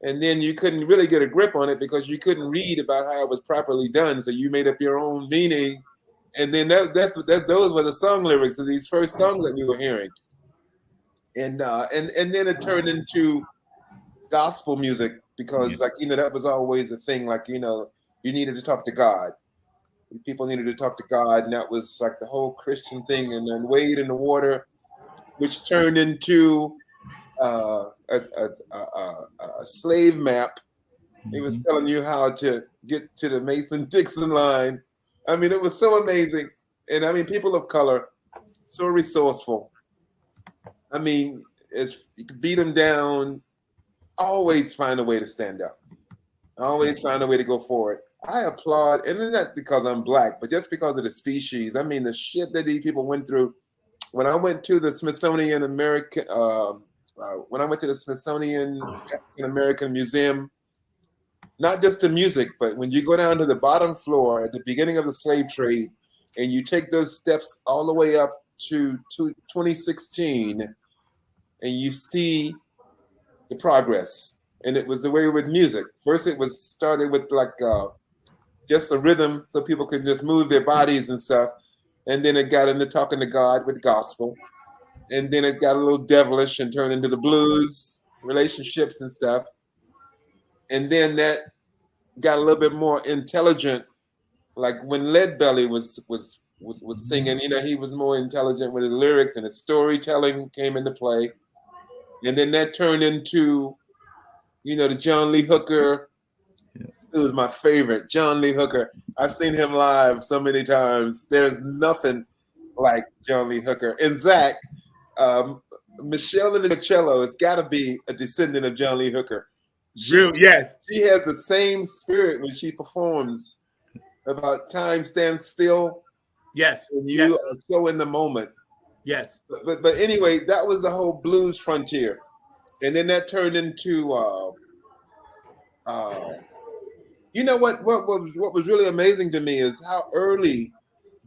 And then you couldn't really get a grip on it because you couldn't read about how it was properly done. So you made up your own meaning. And then those were the song lyrics of these first songs that we were hearing. And then it turned into gospel music because, like, you know, that was always a thing. Like, you know, you needed to talk to God. People needed to talk to God. And that was like the whole Christian thing. And then Wade in the Water, which turned into a slave map. He was telling you how to get to the Mason-Dixon line. I mean, it was so amazing. And I mean, people of color, so resourceful. I mean, you could beat them down, always find a way to stand up. Always find a way to go forward. I applaud, and not because I'm black, but just because of the species. I mean, the shit that these people went through. When I went to the Smithsonian African American Museum, not just the music, but when you go down to the bottom floor at the beginning of the slave trade, and you take those steps all the way up to 2016, and you see the progress. And it was the way with music. First, it was started with like just a rhythm, so people could just move their bodies and stuff. And then it got into talking to God with gospel. And then it got a little devilish and turned into the blues, relationships and stuff. And then that got a little bit more intelligent. Like when Lead Belly was singing, you know, he was more intelligent with his lyrics, and his storytelling came into play. And then that turned into, you know, the John Lee Hooker. It was my favorite, John Lee Hooker. I've seen him live so many times. There's nothing like John Lee Hooker. And Zach, Michelle in the cello has got to be a descendant of John Lee Hooker. Yes. She has the same spirit when she performs about time stands still. Yes. And you are so in the moment. Yes. But anyway, that was the whole blues frontier. And then that turned into you know what was really amazing to me is how early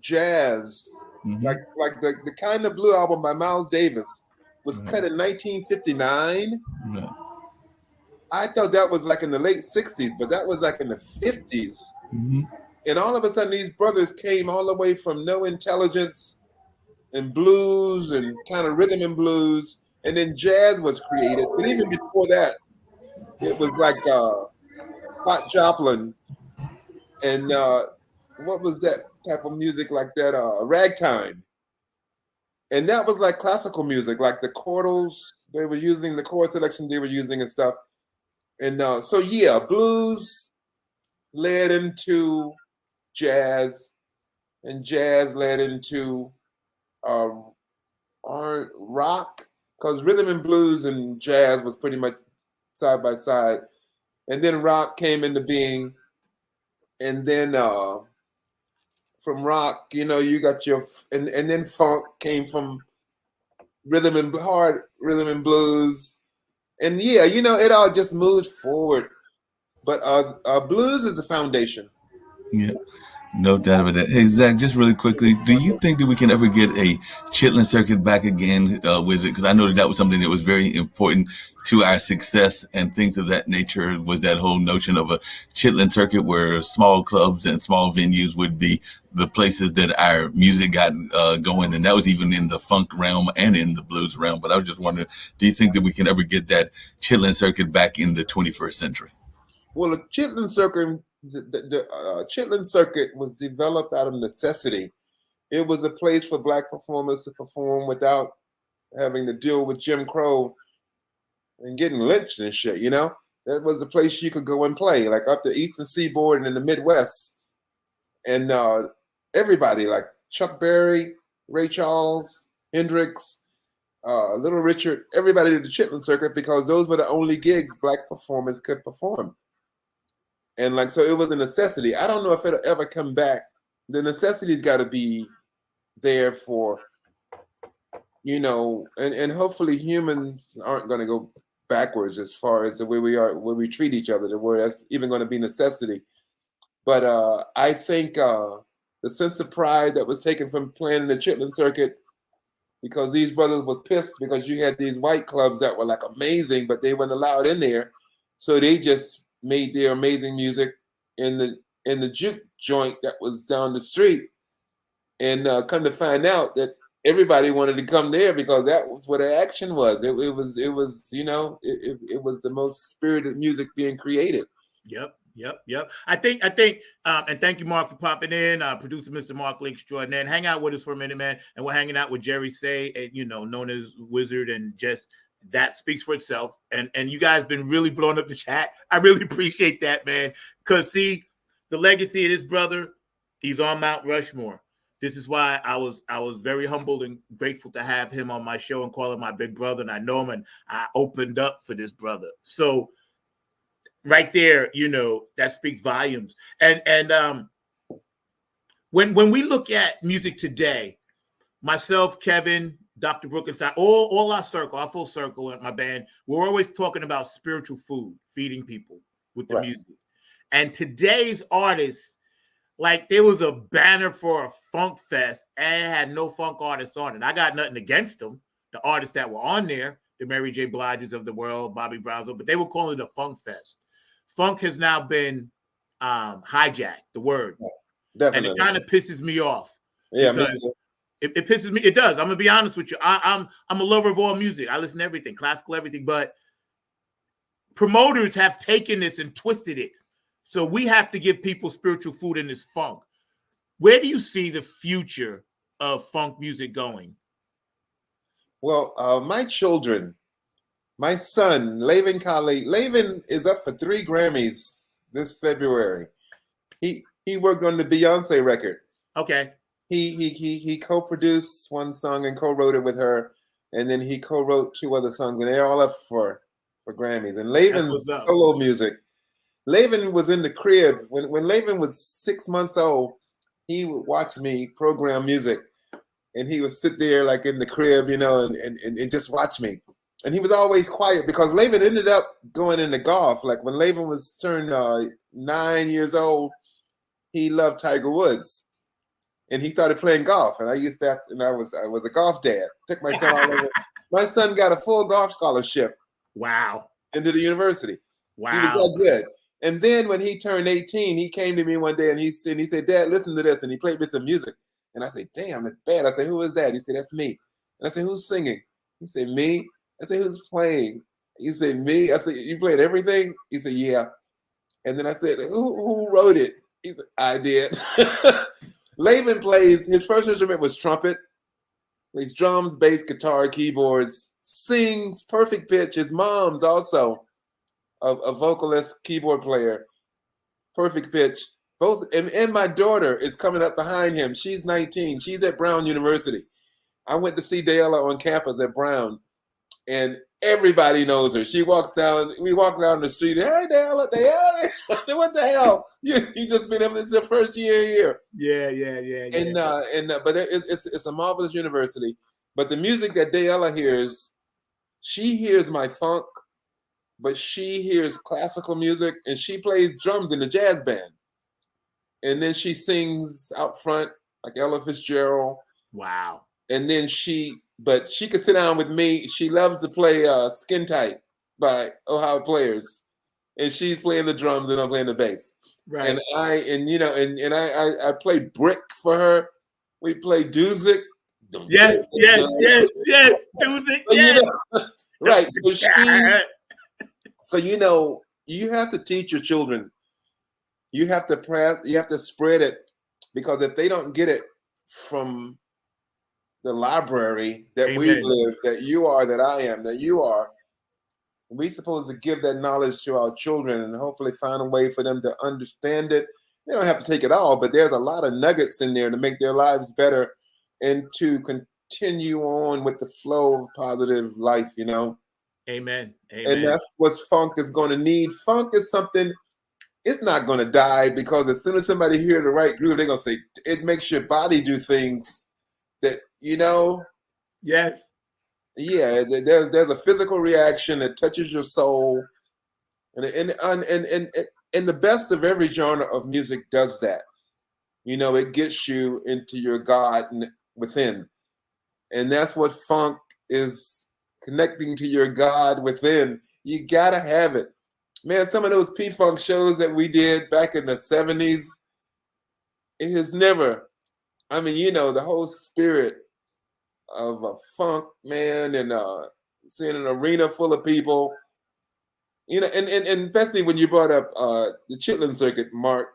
jazz, like the Kind of Blue album by Miles Davis was cut in 1959. I thought that was like in the late 60s, but that was like in the 50s. And all of a sudden these brothers came all the way from no intelligence and blues and kind of rhythm and blues, and then jazz was created. But even before that, it was like Hot Joplin and what was that type of music like that? Ragtime. And that was like classical music, like the chordals they were using, the chord selection they were using and stuff. And so yeah, blues led into jazz, and jazz led into rock, because rhythm and blues and jazz was pretty much side by side. And then rock came into being. And then from rock, you know, you got your, and then funk came from hard rhythm and blues. And yeah, you know, it all just moves forward. But blues is the foundation. Yeah. No doubt about that. Hey, Zach, just really quickly, do you think that we can ever get a Chitlin circuit back again, Wyzard? Because I know that was something that was very important to our success and things of that nature, was that whole notion of a Chitlin circuit where small clubs and small venues would be the places that our music got going. And that was even in the funk realm and in the blues realm. But I was just wondering, do you think that we can ever get that Chitlin circuit back in the 21st century? Well, the Chitlin circuit, the Chitlin circuit was developed out of necessity. It was a place for Black performers to perform without having to deal with Jim Crow and getting lynched and shit, you know? That was the place you could go and play, like up the Eastern Seaboard and in the Midwest. And everybody, like Chuck Berry, Ray Charles, Hendrix, Little Richard, everybody did the Chitlin circuit because those were the only gigs Black performers could perform. And like, so it was a necessity. I don't know if it'll ever come back. The necessity's got to be there for, you know, and hopefully humans aren't going to go backwards as far as the way we are, where we treat each other, where that's even going to be necessity. But I think the sense of pride that was taken from playing in the Chitlin circuit, because these brothers were pissed because you had these white clubs that were like amazing, but they weren't allowed in there. So they just made their amazing music in the juke joint that was down the street, and come to find out that everybody wanted to come there because that was where the action was. It was you know, it was the most spirited music being created. Yep. I think, and thank you, Mark, for popping in. Producer Mr. Mark Lake Extraordinaire. Hang out with us for a minute, man. And we're hanging out with Jerry Say, and you know, known as Wyzard, and just that speaks for itself. And you guys been really blowing up the chat. I really appreciate that, man. Because see, the legacy of this brother, he's on Mount Rushmore. This is why I was very humbled and grateful to have him on my show and call him my big brother. And I know him, and I opened up for this brother. So right there, you know, that speaks volumes. And when we look at music today, myself, Kevin, Dr. Brooke, and all our circle, our full circle at my band, we're always talking about spiritual food, feeding people with the music. And today's artists, like, there was a banner for a funk fest and it had no funk artists on it. I got nothing against them, the artists that were on there, the Mary J. Bliges of the world, Bobby Browns, but they were calling it a funk fest. Funk has now been hijacked, the word. Definitely. And it kind of pisses me off. Yeah, it pisses me. It does. I'm gonna be honest with you. I'm a lover of all music. I listen to everything, classical, everything. But promoters have taken this and twisted it. So we have to give people spiritual food in this funk. Where do you see the future of funk music going? Well, my children, my son, Laven Kali, Laven is up for 3 Grammys this February. He worked on the Beyonce record. Okay. he co-produced one song and co-wrote it with her, and then he co-wrote 2 other songs, and they're all up for Grammys. And Laven's solo music. Laven was in the crib when Laven was 6 months old. He would watch me program music, and he would sit there like in the crib, you know, and just watch me. And he was always quiet because Laven ended up going into golf. Like when Laven was turned 9 years old, he loved Tiger Woods, and he started playing golf. And I used that, and I was a golf dad. Took my son all over. My son got a full golf scholarship. Wow. Into the university. Wow. He was that good. And then when he turned 18, he came to me one day and he said, "Dad, listen to this." And he played me some music. And I said, "Damn, it's bad." I said, "Who is that?" He said, "That's me." And I said, "Who's singing?" He said, "Me." I said, "Who's playing?" He said, "Me." I said, "You played everything?" He said, "Yeah." And then I said, Who wrote it?" He said, "I did." Laven plays, his first instrument was trumpet. Plays drums, bass, guitar, keyboards, sings perfect pitch. His mom's also a vocalist, keyboard player, perfect pitch. Both, and my daughter is coming up behind him. She's 19. She's at Brown University. I went to see Dayella on campus at Brown, and everybody knows her. We walk down the street. "Hey, Dayella." I said, "What the hell? You just been here. It's your first year here." Yeah. But it's a marvelous university. But the music that Dayella hears, she hears my funk, but she hears classical music, and she plays drums in the jazz band. And then she sings out front like Ella Fitzgerald. Wow. And then she could sit down with me. She loves to play Skin Tight by Ohio Players. And she's playing the drums and I'm playing the bass. Right. And I play brick for her. We play Duzik. Yes. Duzik, yes. Right. So you have to teach your children. You have to spread it, because if they don't get it from the library that Amen. we live, that you are, that I am, that you are, we're supposed to give that knowledge to our children and hopefully find a way for them to understand it. They don't have to take it all, but there's a lot of nuggets in there to make their lives better and to continue on with the flow of positive life, you know? Amen. And that's what funk is going to need. Funk is something, it's not going to die, because as soon as somebody hears the right groove, they're going to say, it makes your body do things that, you know. Yes. Yeah, there's a physical reaction that touches your soul. And the best of every genre of music does that. You know, it gets you into your God within. And that's what funk is, connecting to your God within. You got to have it. Man, some of those P-Funk shows that we did back in the 70s, it has never, I mean, you know, the whole spirit of a funk, man, and seeing an arena full of people, you know, and especially when you brought up the Chitlin Circuit, Mark,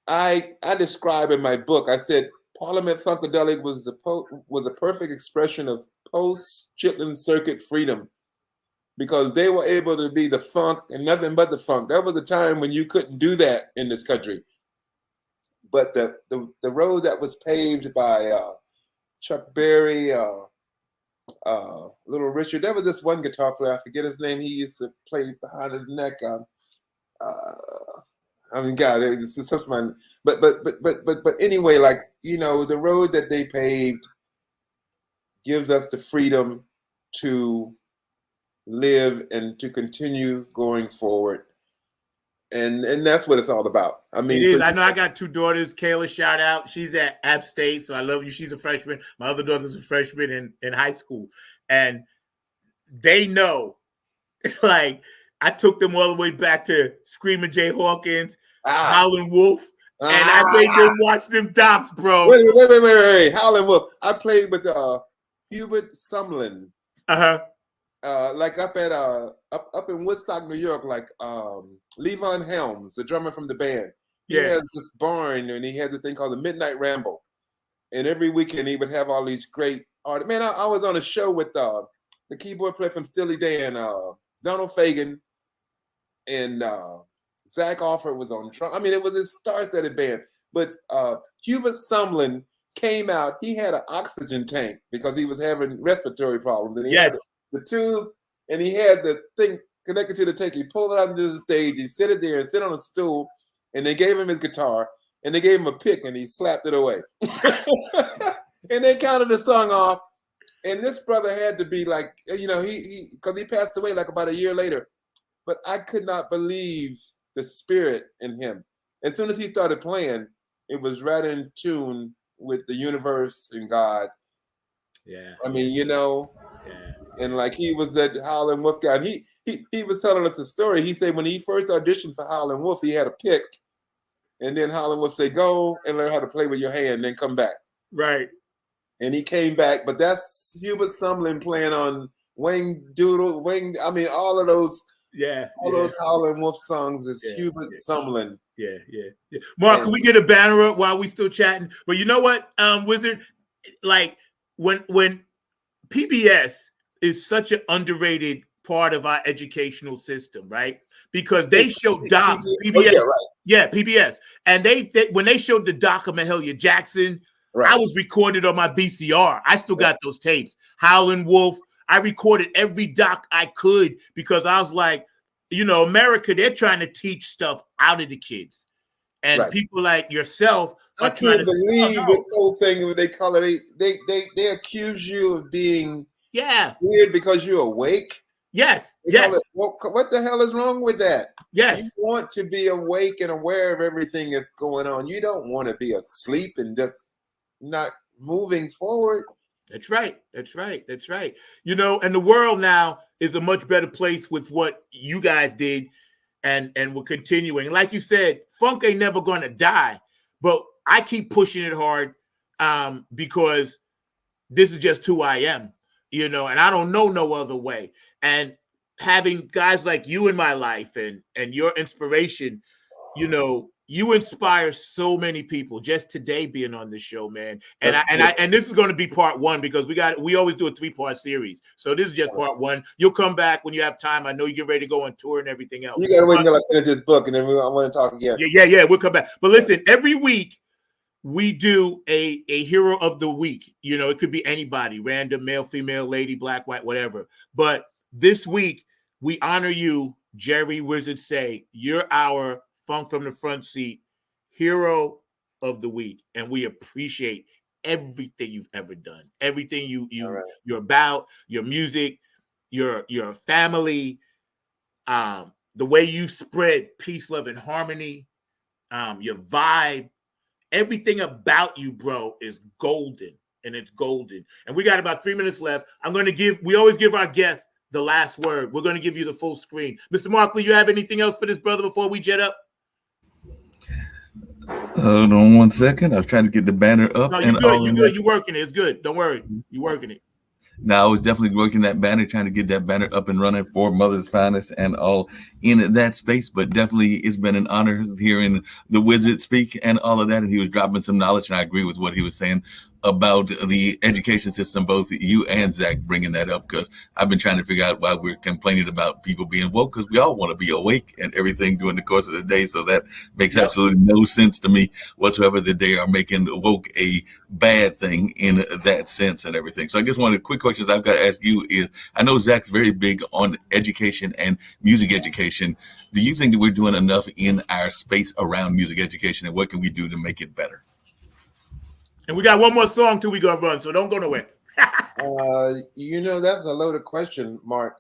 I describe in my book, I said, Parliament Funkadelic was a perfect expression of post-Chitlin Circuit freedom, because they were able to be the funk and nothing but the funk. That was a time when you couldn't do that in this country. But the road that was paved by Chuck Berry, Little Richard, there was this one guitar player, I forget his name, he used to play behind his neck. I mean, God, it's just my, but anyway, like, you know, the road that they paved gives us the freedom to live and to continue going forward, and that's what it's all about. I mean, it is. I know I got 2 daughters. Kayla, shout out. She's at App State, so I love you. She's a freshman. My other daughter's a freshman in high school, and they know. Like, I took them all the way back to Screaming Jay Hawkins, Howlin' Wolf, and I made them watch them docs, bro. Wait. Howlin' Wolf. I played with Hubert Sumlin. Like up in Woodstock, New York, like Levon Helms, the drummer from the band. He has this barn, and he had this thing called the Midnight Ramble. And every weekend he would have all these great artists. Man, I was on a show with the keyboard player from Steely Dan, Donald Fagen, and Zach Offer was on drum. I mean, it was a star-studded band. But Hubert Sumlin came out. He had an oxygen tank because he was having respiratory problems, and he Yes. had the tube, and he had the thing connected to the tank. He pulled it out into the stage. He sit it there and sit on a stool, and they gave him his guitar, and they gave him a pick, and he slapped it away. And they counted the song off. And this brother had to be like, you know, he because he passed away like about a year later. But I could not believe the spirit in him. As soon as he started playing, it was right in tune with the universe and God. Yeah. I mean, you know, Yeah. and like he was at Howlin' Wolf guy. He was telling us a story. He said when he first auditioned for Howlin' Wolf, he had a pick, and then Howlin' Wolf say, "Go and learn how to play with your hand, then come back." Right. And he came back, but that's Hubert Sumlin playing on Wayne Doodle, I mean, all of those, those Howlin' Wolf songs is Hubert Sumlin. Yeah. Mark, And can we get a banner up while we still chatting? But you know what, Wizard, like when PBS is such an underrated part of our educational system, right? Because they showed PBS. Oh, yeah, right. Yeah, PBS. And they when they showed the doc of Mahalia Jackson, Right. I was recorded on my VCR. I still got those tapes. Howlin' Wolf. I recorded every doc I could because I was like, you know, America, they're trying to teach stuff out of the kids. And people like yourself are trying to believe this whole thing what they call it. They accuse you of being weird because you're awake. Yes. What the hell is wrong with that? Yes. You want to be awake and aware of everything that's going on. You don't want to be asleep and just not moving forward. That's right. You know, and the world now is a much better place with what you guys did, and we're continuing. Like you said, funk ain't never going to die, but I keep pushing it hard because this is just who I am, you know, and I don't know no other way. And having guys like you in my life and your inspiration, you know, you inspire so many people just today being on the show, man. And this is going to be part one because we always do a 3-part series. So this is just part one. You'll come back when you have time. I know you get ready to go on tour and everything else. You got to wait until I finish this book and then I want to talk again. Yeah. We'll come back. But listen, every week we do a hero of the week. You know, it could be anybody, random, male, female, lady, black, white, whatever. But this week we honor you, Jerry Wizard Say. You're our Funk from the Front Seat hero of the week, and we appreciate everything you've ever done, everything you're about, your music, your family, the way you spread peace, love, and harmony, your vibe, everything about you, bro, is golden, and it's golden. And we got about 3 minutes left. We always give our guests the last word. We're going to give you the full screen. Mr. Markley, you have anything else for this brother before we jet up? Hold on 1 second. I was trying to get the banner up. No, you're good. You're good. You're working it. It's good. Don't worry. You're working it. Now, I was definitely working that banner, trying to get that banner up and running for Mother's Finest and all in that space. But definitely, it's been an honor hearing the Wizard speak and all of that. And he was dropping some knowledge, and I agree with what he was saying about the education system, both you and Zach bringing that up, because I've been trying to figure out why we're complaining about people being woke, because we all want to be awake and everything during the course of the day. So that makes absolutely no sense to me whatsoever that they are making woke a bad thing in that sense and everything. So I guess one of the quick questions I've got to ask you is, I know Zach's very big on education and music education. Do you think that we're doing enough in our space around music education, and what can we do to make it better? And we got one more song till we go run, so don't go nowhere. You know, that's a loaded question, Mark.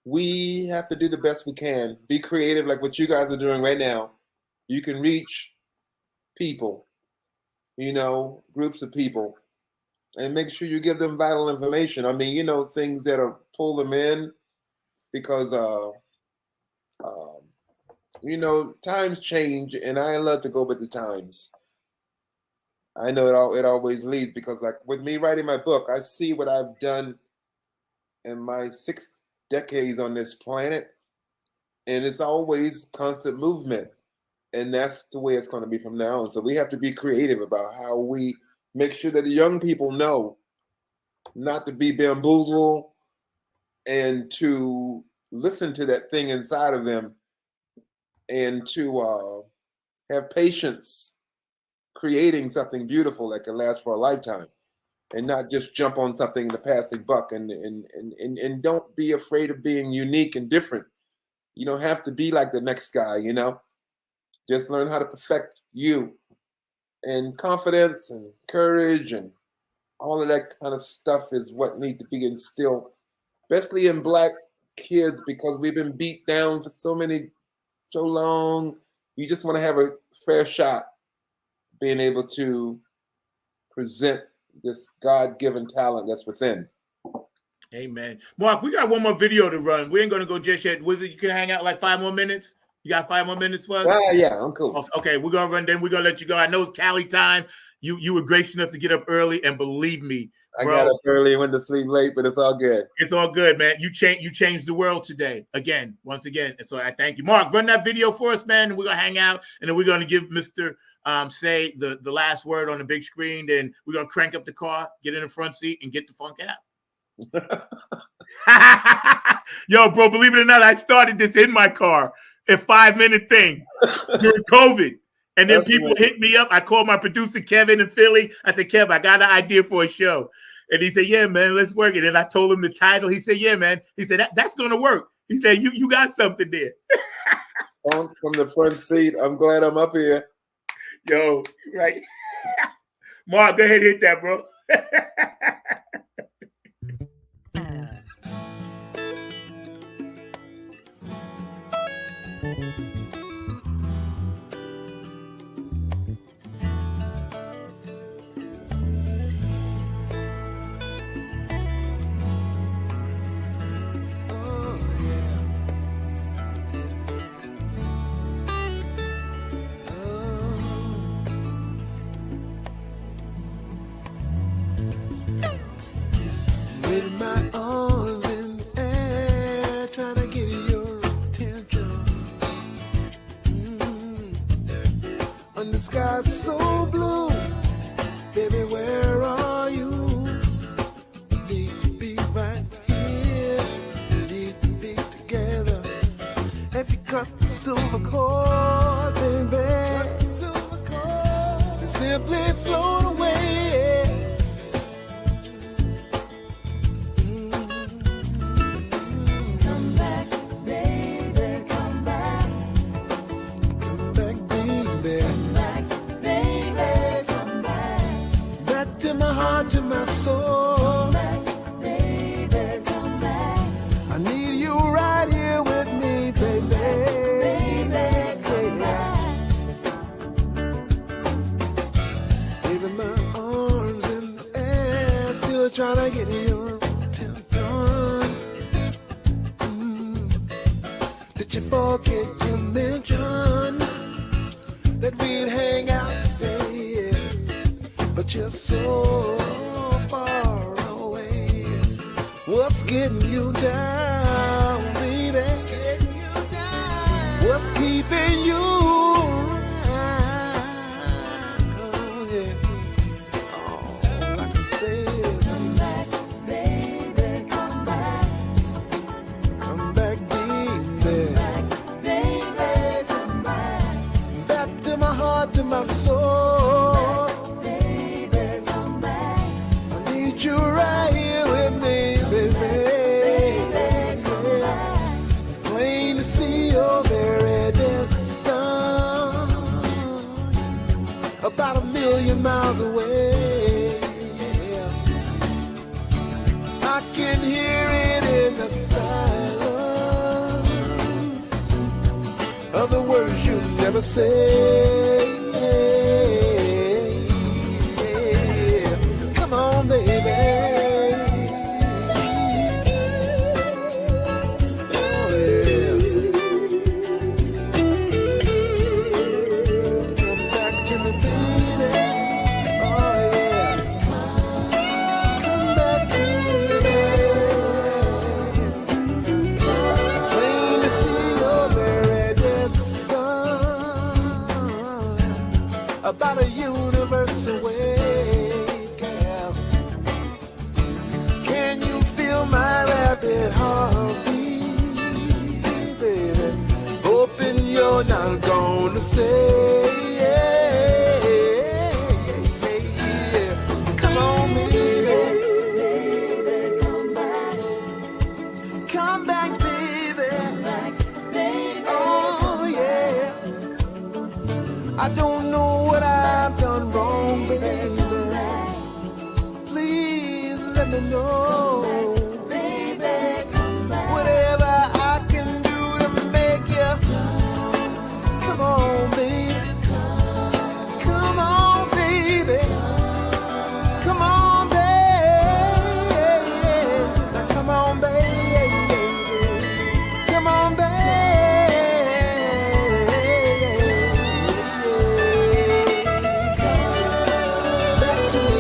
We have to do the best we can. Be creative like what you guys are doing right now. You can reach people, you know, groups of people, and make sure you give them vital information. I mean, you know, things that'll pull them in because, you know, times change, and I love to go with the times. I know it always leads because, like, with me writing my book, I see what I've done in my 6 decades on this planet, and it's always constant movement, and that's the way it's going to be from now on. So we have to be creative about how we make sure that the young people know not to be bamboozled and to listen to that thing inside of them and to have patience creating something beautiful that can last for a lifetime, and not just jump on something in the passing buck. And don't be afraid of being unique and different. You don't have to be like the next guy, you know. Just learn how to perfect you. And confidence and courage and all of that kind of stuff is what need to be instilled, especially in Black kids, because we've been beat down for so long. You just want to have a fair shot being able to present this God-given talent that's within. Amen. Mark, we got one more video to run. We ain't going to go just yet. Wizard, you can hang out like 5 more minutes? You got 5 more minutes for us? Yeah, I'm cool. Okay, we're going to run, then we're going to let you go. I know it's Cali time. You were gracious enough to get up early, and believe me, bro, I got up early, went to sleep late, but it's all good. It's all good, man. You changed the world today, once again. And so I thank you. Mark, run that video for us, man, and we're going to hang out, and then we're going to give Mr. Say the last word on the big screen. Then we're going to crank up the car, get in the front seat, and get the funk out. Yo, bro, believe it or not, I started this in my car, a 5-minute thing during COVID. And then people hit me up. I called my producer, Kevin, in Philly. I said, Kev, I got an idea for a show. And he said, yeah, man, let's work it. And I told him the title. He said, yeah, man. He said, that's going to work. He said, you got something there. From the front seat. I'm glad I'm up here. Yo, right. Mark, go ahead and hit that, bro. With my arms in the air, trying to get your attention. And the sky's so blue, baby, where are you? You need to be right here. You need to be together. If you cut the silver cord, baby, simply float away. To my soul, come back, baby, come back. I need you right here with me, baby. Baby, come back. Baby, my arms in the air, still trying to get your attention. Did you forget to mention that we'd hang out today? But you're so far away. What's getting you down, baby? What's getting you down? What's keeping you around? Oh, yeah. All I can say is come back, baby, come back. Come back, baby. Come back, baby, come back. Back to my heart, to my soul. You right here with me, baby. It's plain to see you're very distant, about 1,000,000 miles away. I can hear it in the silence of the words you never say. Come on, baby. About a universe away, girl. Can you feel my rapid heartbeat, baby? Hoping you're not gonna stay. I don't know what I've done wrong, baby. Please let me know. Whatever I can do to make you come on, baby. Come on, baby. Come on, baby. Now come on, baby. Come on, baby. Back to me.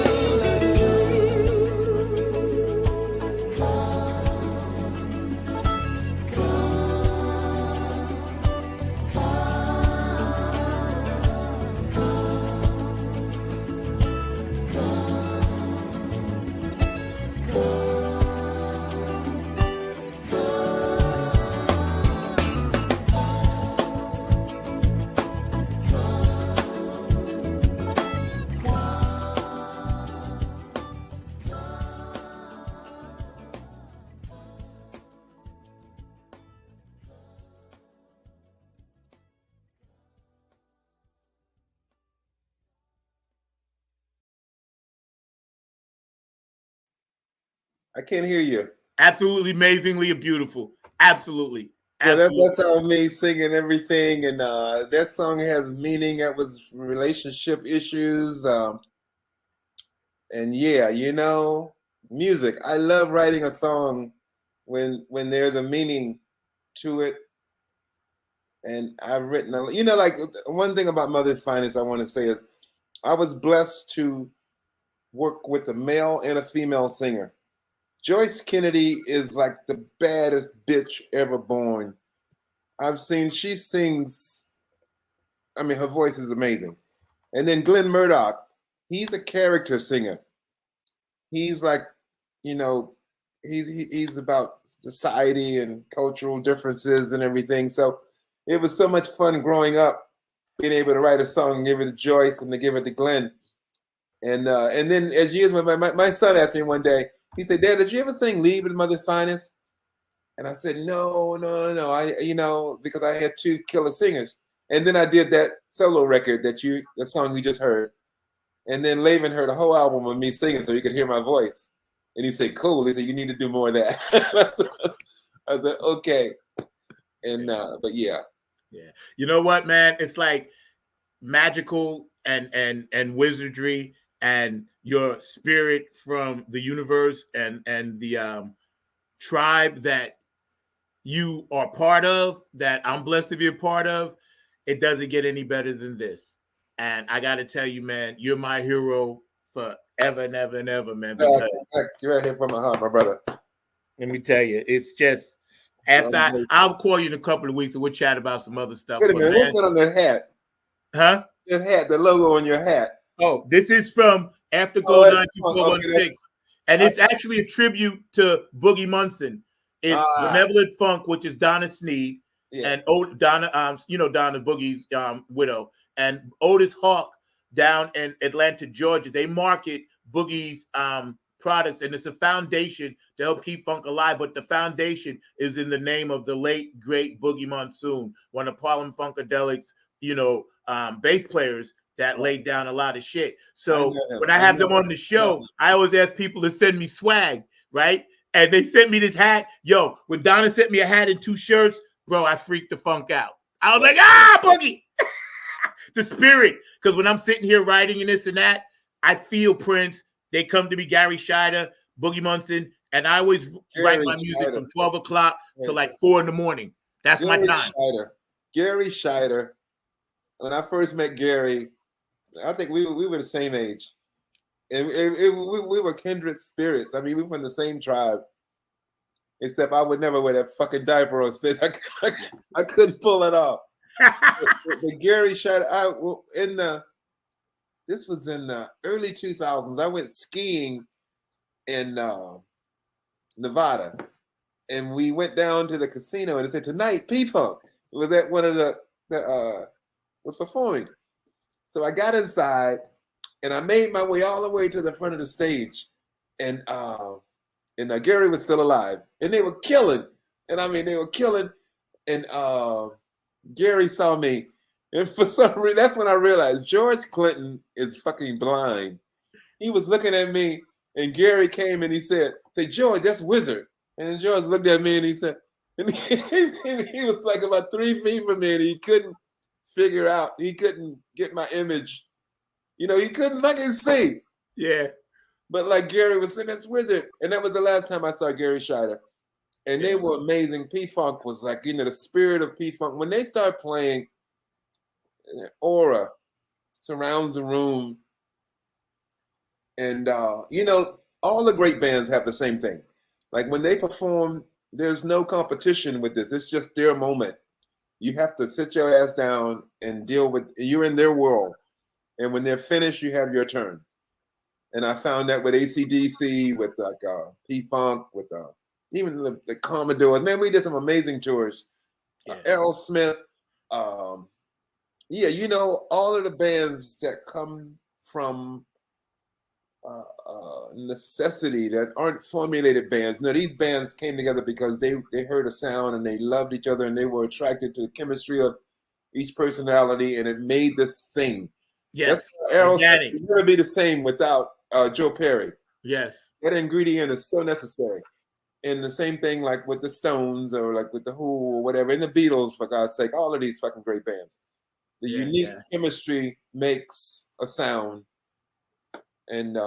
I can't hear you. Absolutely amazingly beautiful. Absolutely. Yeah, Absolutely. that's all me singing everything, and that song has meaning. That was relationship issues, and yeah, you know, music. I love writing a song when there's a meaning to it, and I've written, you know, like one thing about Mother's Finest I want to say is I was blessed to work with a male and a female singer. Joyce Kennedy is like the baddest bitch ever born. She sings, I mean, her voice is amazing. And then Glenn Murdoch, he's a character singer. He's like, you know, he's about society and cultural differences and everything. So it was so much fun growing up, being able to write a song and give it to Joyce and to give it to Glenn. And then as years went by, my son asked me one day, he said, "Dad, did you ever sing Leave with Mother's Finest?" And I said, no. I, you know, because I had two killer singers. And then I did that solo record the song we just heard. And then Laven heard a whole album of me singing so he could hear my voice. And he said, cool. He said, you need to do more of that. I said, okay. And, but yeah. Yeah. You know what, man? It's like magical and wizardry and your spirit from the universe and the tribe that you are part of, that I'm blessed to be a part of. It doesn't get any better than this. And I got to tell you, man, you're my hero forever and ever and ever, man. Because you're right here from my heart, my brother. let me tell you, it's just after I'll call you in a couple of weeks and we'll chat about some other stuff. Wait a minute, what's that on that hat? Huh? That hat, the logo on your hat. Oh, this is from Afterglow 92416. And it's actually a tribute to Boogie Munson. It's Benevolent Funk, which is Donna Sneed, and Donna, you know, Donna Boogie's widow, and Otis Hawk down in Atlanta, Georgia. They market Boogie's products, and it's a foundation to help keep funk alive. But the foundation is in the name of the late great Boogie Monsoon, one of Harlem Funkadelic's, you know, bass players that laid down a lot of shit. So when I have them on the show, I always ask people to send me swag, right? And they sent me this hat. Yo, when Donna sent me a hat and 2 shirts, bro, I freaked the funk out. I was like, Boogie. The spirit. Because when I'm sitting here writing and this and that, I feel Prince. They come to me, Gary Scheider, Boogie Munson, and I always write my music from 12 o'clock to like 4 in the morning. That's my time. Gary Scheider. When I first met Gary, I think we were the same age. And we were kindred spirits. I mean, we were from the same tribe. Except I would never wear that fucking diaper on stage. I couldn't pull it off. but Gary Scheider, this was in the early 2000s. I went skiing in Nevada. And we went down to the casino and it said, tonight, P-Funk was at one of was performing. So I got inside and I made my way all the way to the front of the stage. And Gary was still alive. And they were killing. And I mean, they were killing. And Gary saw me And for some reason, that's when I realized George Clinton is fucking blind. He was looking at me, and Gary came and he said, "Say, George, that's Wyzard." And George looked at me and he said, and he was like about 3 feet from me, and he couldn't figure out, he couldn't get my image. You know, he couldn't fucking see. Yeah. But like Gary was saying, that's Wyzard. And that was the last time I saw Gary Scheider. And they were amazing. P-Funk was like, you know, the spirit of P-Funk. When they start playing, aura surrounds the room. And, you know, all the great bands have the same thing. Like when they perform, there's no competition with this. It's just their moment. You have to sit your ass down and deal with, you're in their world. And when they're finished, you have your turn. And I found that with AC/DC, with like P-Funk, with even the Commodores. Man, we did some amazing tours. Aerosmith. Yeah, you know, all of the bands that come from necessity, that aren't formulated bands. No, these bands came together because they heard a sound and they loved each other and they were attracted to the chemistry of each personality, and it made this thing. Yes. Aerosmith would never be the same without Joe Perry. Yes. That ingredient is so necessary. And the same thing like with the Stones or like with the Who or whatever, and the Beatles, for God's sake, all of these fucking great bands. The unique chemistry makes a sound. And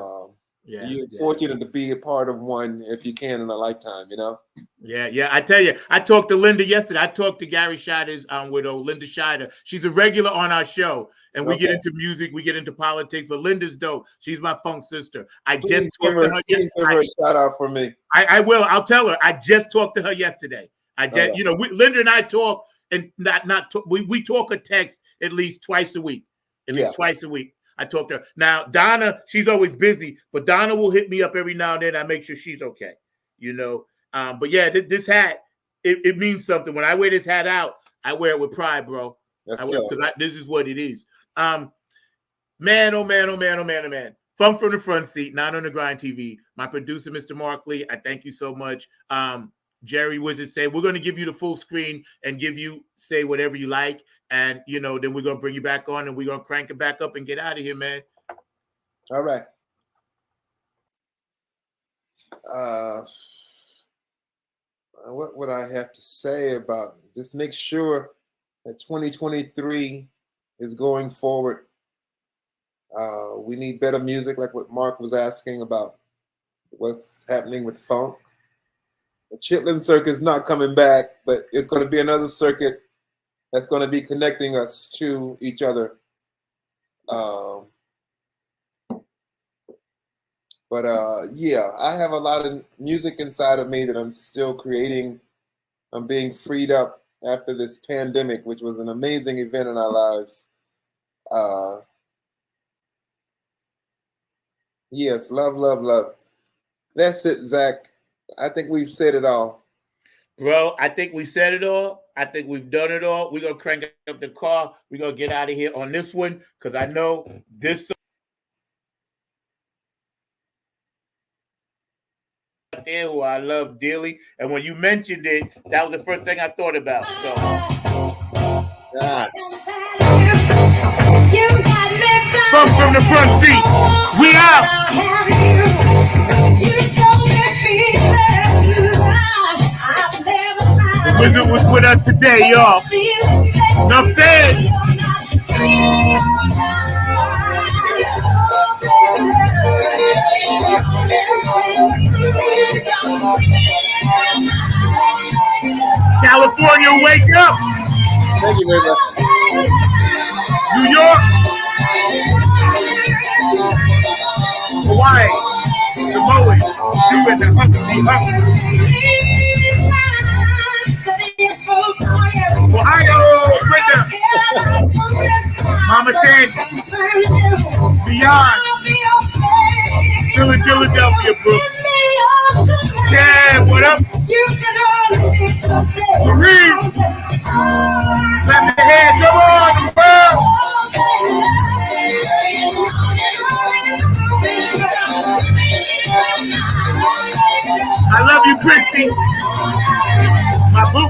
you're fortunate to be a part of one if you can in a lifetime, you know? Yeah. I tell you, I talked to Linda yesterday. I talked to Gary Scheider's widow, Linda Scheider. She's a regular on our show. And we get into music, we get into politics. But Linda's dope. She's my funk sister. I just talked to her yesterday. Give her a shout out for me. I will. I'll tell her. I just talked to her yesterday. You know, Linda and I talk, and we talk or text at least twice a week. At least twice a week. I talk to her. Now, Donna, she's always busy, but Donna will hit me up every now and then. I make sure she's okay, you know. But yeah, this hat, it means something. When I wear this hat out, I wear it with pride, bro. This is what it is. Man, oh man. Funk from the Front Seat, Not on the Grind TV. My producer, Mr. Mark Lee, I thank you so much. Jerry Wyzard said, we're going to give you the full screen and say whatever you like. And, you know, then we're going to bring you back on and we're going to crank it back up and get out of here, man. All right. What would I have to say about it? Just make sure that 2023 is going forward. We need better music, like what Mark was asking about what's happening with funk. The Chitlin Circuit is not coming back, but it's going to be another circuit that's going to be connecting us to each other. Yeah, I have a lot of music inside of me that I'm still creating. I'm being freed up after this pandemic, which was an amazing event in our lives. Yes, love. That's it, Zach. I think we've said it all. Bro, I think we said it all. I think we've done it all. We're going to crank up the car. We're going to get out of here on this one because I know this there who I love dearly. And when you mentioned it, that was the first thing I thought about. So, God. Funk from the Front Seat. We out. The Wizard was with us today, y'all. Enough said. California, wake up. Thank you very much. New York. Hawaii. Samoa. Doing the hungry. Ohio, Brenda, Mama Tandy, Beyond, Philadelphia, Brooks. Yeah, what up? Marie, clap your hands, come on, world. I love you, Christy. My boo.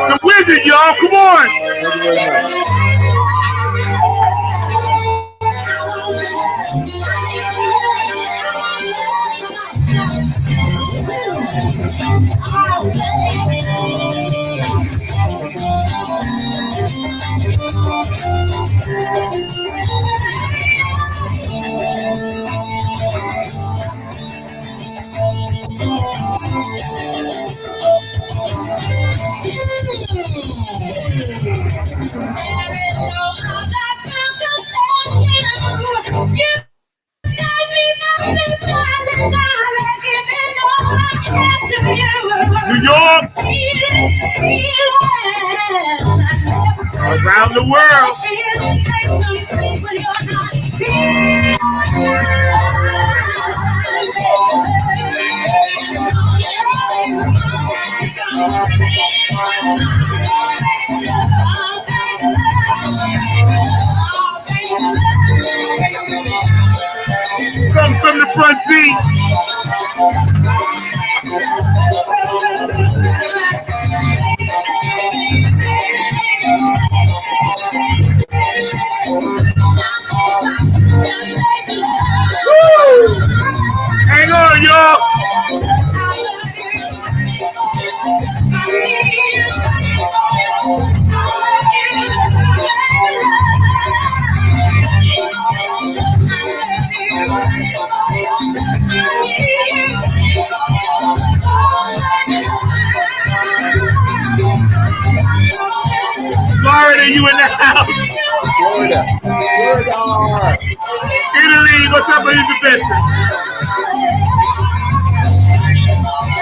The Wizard, y'all, come on. Thank you very much. New York, around the world. Come from the front seat. Woo! Hang on, y'all. Florida, you in the house. Florida. Italy, what's up with the best?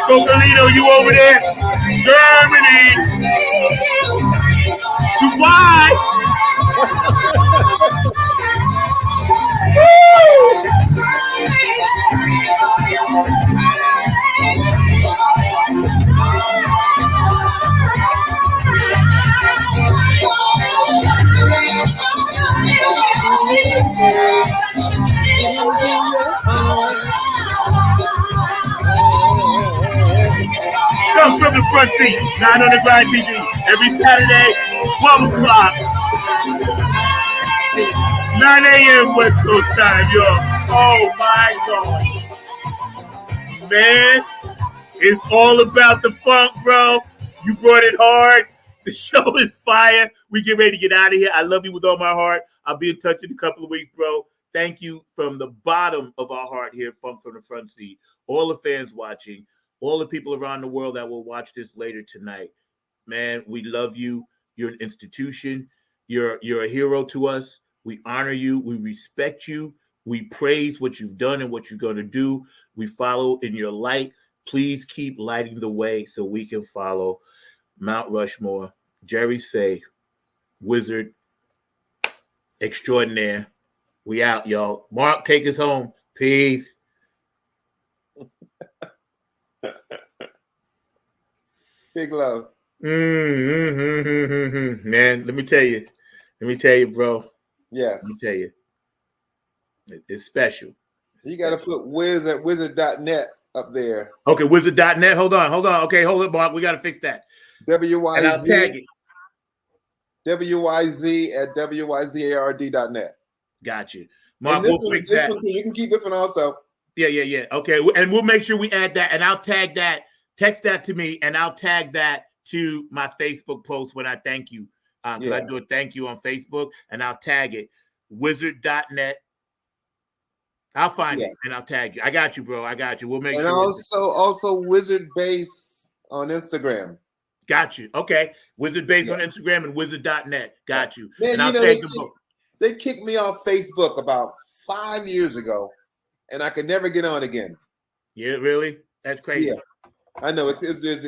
Cocolino, you over there? Germany. Dubai. Come from the front seat, 9 on the grind TV, every Saturday, 12 o'clock, 9 a.m. West Coast time, y'all. Oh my God. Man, it's all about the funk, bro. You brought it hard. The show is fire. We get ready to get out of here. I love you with all my heart. I'll be in touch in a couple of weeks, bro. Thank you from the bottom of our heart here, Funk from the Front Seat. All the fans watching, all the people around the world that will watch this later tonight. Man, we love you. You're an institution. You're a hero to us. We honor you. We respect you. We praise what you've done and what you're going to do. We follow in your light. Please keep lighting the way so we can follow Mount Rushmore. Jerry Say, Wizard Extraordinaire. We out, y'all. Mark, take us home. Peace. Big love. Man, let me tell you, bro. Yes. Let me tell you. It's special. You got to put Wyzard.net up there. Okay, Wyzard.net. Hold on. Okay, hold it, Mark. We got to fix that. WYZ. And I'll tag it. WYZ at WYZARD.net. Got you. Mark, we'll fix that. You can keep this one also. Yeah. Okay, and we'll make sure we add that, and I'll tag that. Text that to me, and I'll tag that to my Facebook post when I thank you. Because I do a thank you on Facebook, and I'll tag it. Wyzard.net. I'll find it, and I'll tag you. I got you, bro. I got you. We'll make sure. And also Wyzard Base on Instagram. Got you. Okay. Wyzard Base on Instagram and Wyzard.net. Got you. Man, and I'll tag them both. They kicked me off Facebook about 5 years ago, and I could never get on again. Yeah, really? That's crazy. Yeah, I know. It's